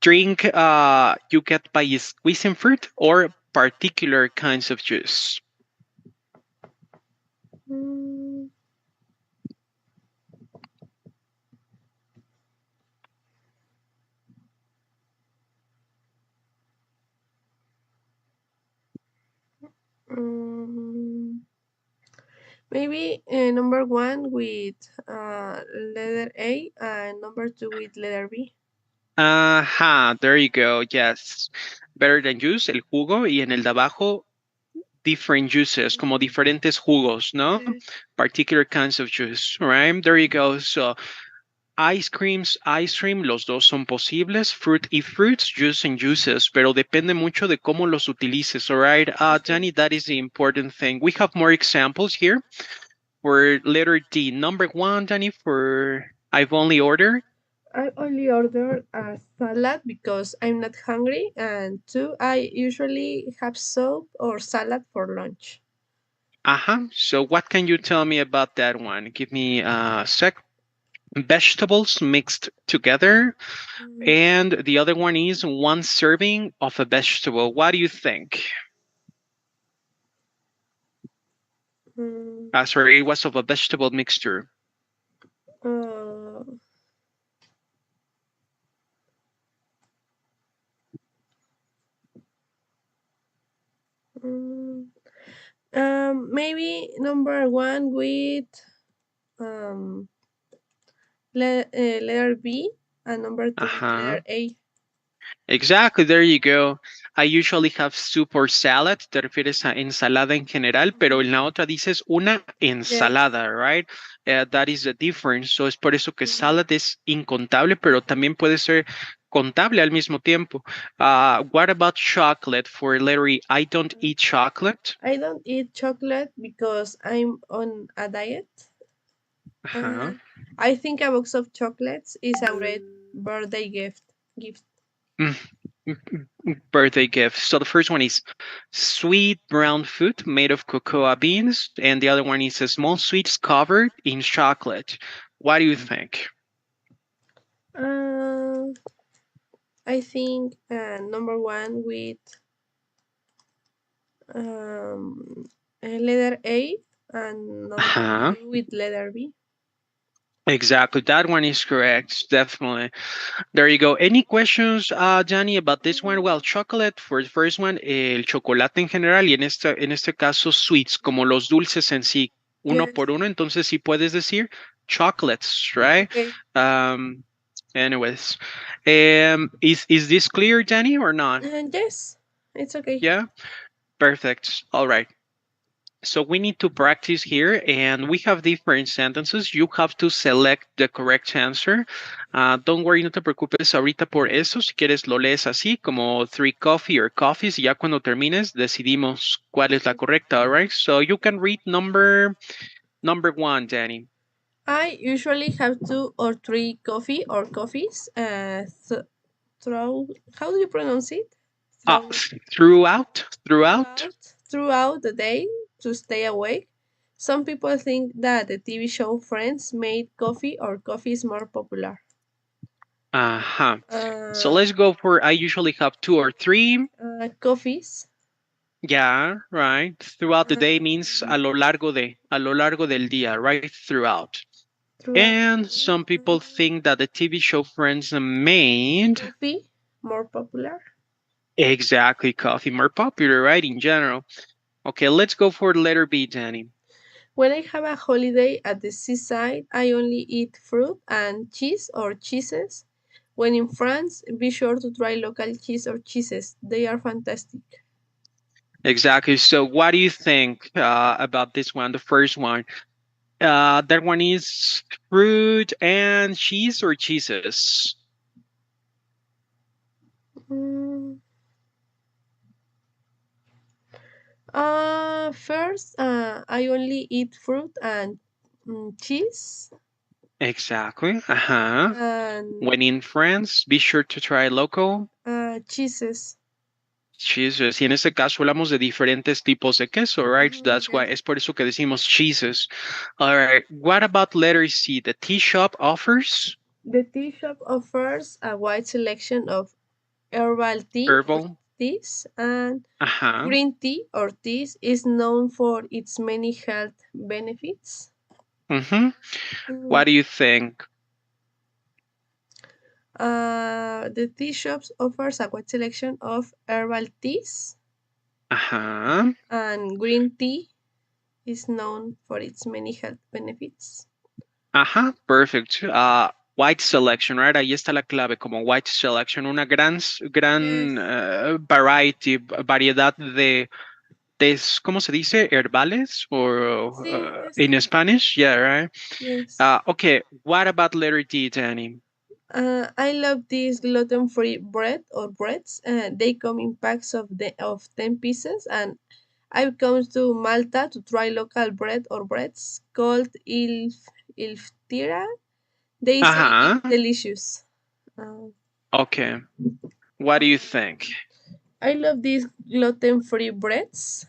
Drink you get by squeezing fruit or particular kinds of juice? mm, mm, maybe number one with letter A and number two with letter B. Ajá, there you go. Yes. Better than juice, el jugo, y en el de abajo, different juices, como diferentes jugos, ¿no? Yes. Particular kinds of juice, right? There you go. So, ice creams, ice cream, los dos son posibles. Fruit y fruits, juice and juices, pero depende mucho de cómo los utilices, all right? Okay. Danny, that is the important thing. We have more examples here for letter D. Number one, Danny, for I've only ordered. I only order a salad because I'm not hungry, and two, I usually have soup or salad for lunch. Uh-huh. So what can you tell me about that one? Give me a sec. Vegetables mixed together. Mm, And the other one is one serving of a vegetable. What do you think? mm, Sorry, it was of a vegetable mixture. uh, mm, maybe number one with um, letter B and number two with Uh-huh. letter A. Exactly, there you go. I usually have soup or salad. Te refieres a ensalada en general, pero en la otra dices una Yes. ensalada, right? That is the difference. So es por eso que salad es incontable, pero también puede ser contable al mismo tiempo. What about chocolate for letter E? I don't eat chocolate. I don't eat chocolate because I'm on a diet. Uh-huh. Uh, I think a box of chocolates is a great birthday gift. Gift. Mm, Birthday gift. So the first one is sweet brown food made of cocoa beans, and the other one is a small sweets covered in chocolate. What do you think? Uh, I think number one with um, letter A and number Uh-huh. two with letter B. Exactly. That one is correct. Definitely. There you go. Any questions, Johnny, about this one? Well, chocolate for the first one, el chocolate en general, y en este caso, sweets, como los dulces en sí, uno Yes. por uno. Entonces, sí puedes decir chocolates, right? Okay. Um, anyways, is this clear, Johnny, or not? Yes, it's okay. Yeah, perfect. All right. So we need to practice here, and we have different sentences. You have to select the correct answer. Don't worry, no te preocupes ahorita por eso. Si quieres, lo lees así, como three coffee or coffees, y ya cuando termines, decidimos cuál es la correcta. All right. So you can read number one, Danny. I usually have two or three coffee or coffees. Through how do you pronounce it? Through, Throughout. throughout the day to stay awake. Some people think that the TV show Friends made coffee or coffee is more popular. Uh-huh. So Uh, let's go for I usually have two or three. Coffees. Yeah, right. Throughout the day means Um, a lo largo del día, right? Throughout. throughout And some people think that the TV show Friends made coffee more popular. exactly coffee more popular, right? In general. Okay, let's go for letter B, Danny. When I have a holiday at the seaside, I only eat fruit and cheese or cheeses. When in France, be sure to try local cheese or cheeses. They are fantastic. Exactly. So, what do you think about this one? The first one. That one is fruit and cheese or cheeses. Mm, First, I only eat fruit and cheese Exactly. Uh huh. and When in France, be sure to try local cheeses. cheeses. Y en este caso hablamos de diferentes tipos de queso, right? That's why Yes. es por eso que decimos cheeses. All right. What about letter C? The tea shop offers The tea shop offers a wide selection of herbal tea or herbal. teas, and Uh-huh. green tea or teas is known for its many health benefits. Mm-hmm. What Mm, do you think? the tea shops offers a wide selection of herbal teas, Uh-huh. and green tea is known for its many health benefits. Ajá. Perfect. White selection, right? Ahí está la clave, como white selection, una gran Yes. variety, variedad de, ¿cómo se dice? Herbales or Sí, in eso. Spanish? Yeah, right. Yes. Okay, what about letter D, Danny? I love these gluten-free bread or breads. They come in packs of 10 pieces, and I've come to Malta to try local bread or breads called ilftira. They say it's Ajá. delicious. Uh, Okay. What do you think? I love these gluten-free breads,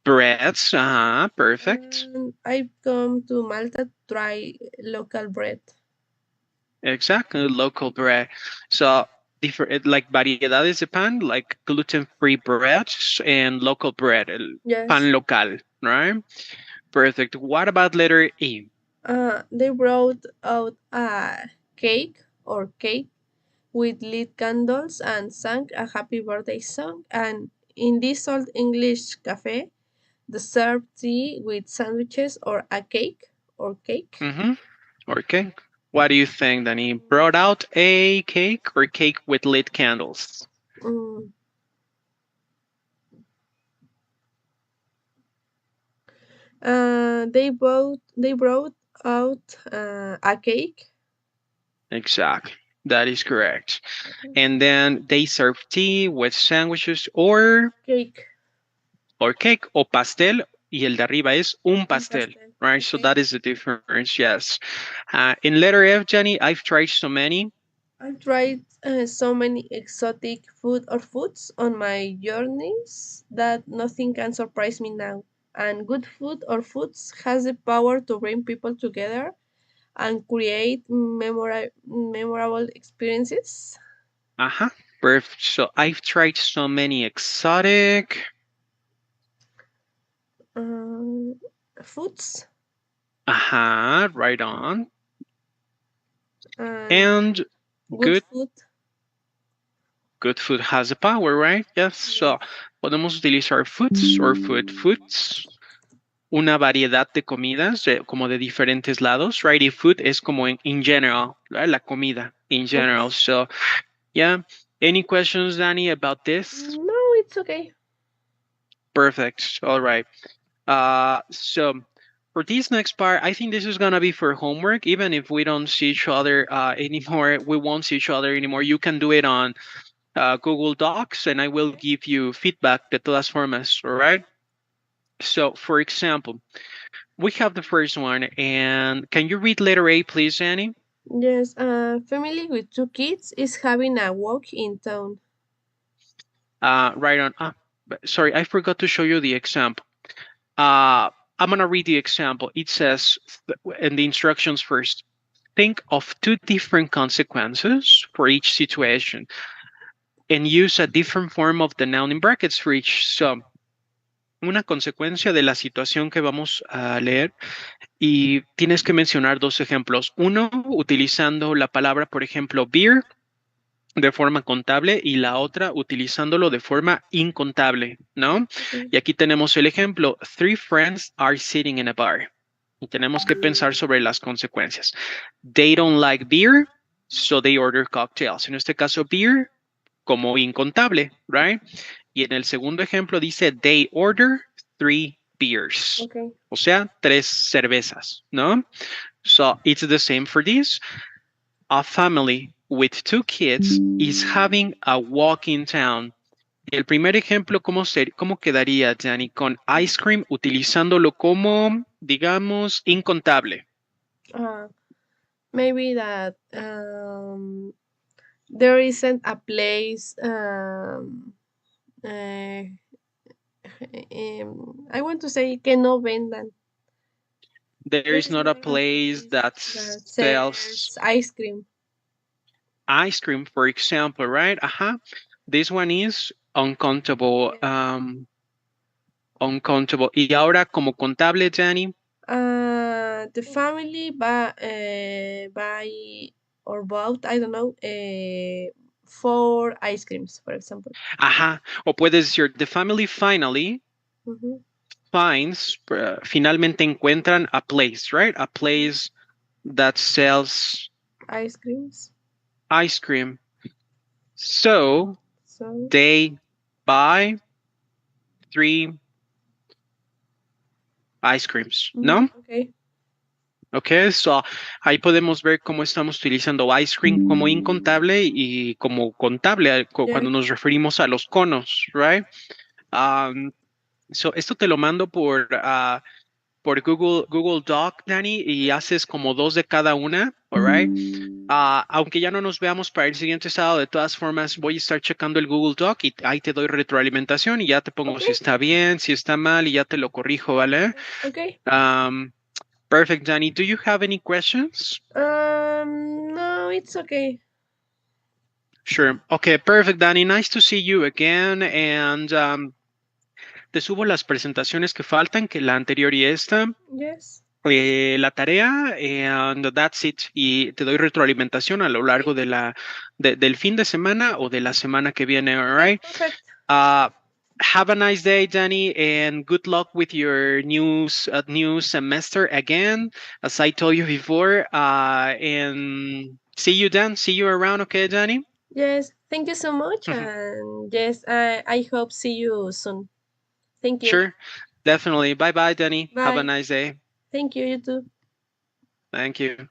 Breads. Ajá. Perfect. and I've come to Malta to try local bread. Exactly. Local bread. So different like variedades de pan, like gluten-free breads and local bread, el Yes. pan local, right? Perfect. What about letter E? They brought out a cake with lit candles and sang a happy birthday song. And in this old English cafe, they served tea with sandwiches or a cake. Mm-hmm. Okay. What do you think, Danny? Brought out a cake or cake with lit candles? Mm, They brought out a cake. Exactly. That is correct. And then they serve tea with sandwiches Cake. or cake o pastel, y el de arriba es un Un pastel, pastel. right? So Okay. that is the difference, yes. In letter F, Jenny, I've tried so many. I tried so many exotic food or foods on my journeys that nothing can surprise me now. And good food or foods has the power to bring people together and create memorable experiences. Uh-huh. Perfect. So I've tried so many exotic, Um, Foods right on. and And good good, food. good food has a power, right? Yes. So Yes. podemos utilizar foods or foods, una variedad de comidas como de diferentes lados, right? Y food es como in general, right? La comida in general. Okay. So, yeah. Any questions, Danny, about this? No, it's okay. Perfect. All right. So for this next part, I think this is gonna be for homework. Even if we don't see each other anymore, we won't see each other anymore. You can do it on Google Docs, and I will give you feedback de todas formas. All right. So, for example, we have the first one, and can you read letter A, please, Annie? Yes, a family with two kids is having a walk in town. Right on. Sorry, I forgot to show you the example. Uh, I'm gonna read the example. It says, in the instructions first, think of two different consequences for each situation and use a different form of the noun in brackets for each. So, una consecuencia de la situación que vamos a leer y tienes que mencionar dos ejemplos. Uno, utilizando la palabra, por ejemplo, beer de forma contable y la otra utilizándolo de forma incontable, ¿no? Okay. Y aquí tenemos el ejemplo, three friends are sitting in a bar. Y tenemos que pensar sobre las consecuencias. They don't like beer, so they order cocktails. En este caso, beer como incontable, right? Y en el segundo ejemplo dice, they order three beers. Okay. O sea, tres cervezas, ¿no? So it's the same for this. A family with two kids is having a walk in town. El primer ejemplo, ¿cómo quedaría, Danny? Con ice cream utilizándolo como, digamos, incontable. Uh, Maybe that there isn't a place. Uh, I want to say que no vendan. There There is is not a not a place that place that sells sells ice cream. ice cream, for example, right? This one is uncountable. Yes. Uncountable. Y ahora, como contable, Danny. The family buy or bought, I don't know, 4 ice creams, for example. O puedes decir, the family finally Mm-hmm. finds, finalmente encuentran a place, right? A place that sells Ice creams. ice cream. So So, they buy three ice creams, ¿no? okay. Ok, so ahí podemos ver cómo estamos utilizando ice cream como incontable y como contable Yes. cuando nos referimos a los conos, right? Um, so esto te lo mando por Google Doc, Danny, y haces como dos de cada una, alright? Aunque ya no nos veamos para el siguiente sábado, de todas formas voy a estar checando el Google Doc y ahí te doy retroalimentación y ya te pongo si Okay. está bien, si está mal y ya te lo corrijo, ¿vale? Okay. Um, Perfect, Danny. Do you have any questions? No, it's okay. Sure. Okay, perfect, Danny. Nice to see you again. And te subo las presentaciones que faltan, que la anterior y esta. Yes. La tarea, and that's it. Y te doy retroalimentación a lo largo Okay. del fin de semana o de la semana que viene, all Okay, right? perfect. Uh, have a nice day, Danny, and good luck with your new semester again, as I told you before. And see you then. See you around, okay, Danny? Yes, thank you so much. And yes, I hope see you soon. Thank you. Sure. Definitely. Bye bye, Denny. Have a Bye. nice day. Thank you. You too. Thank you.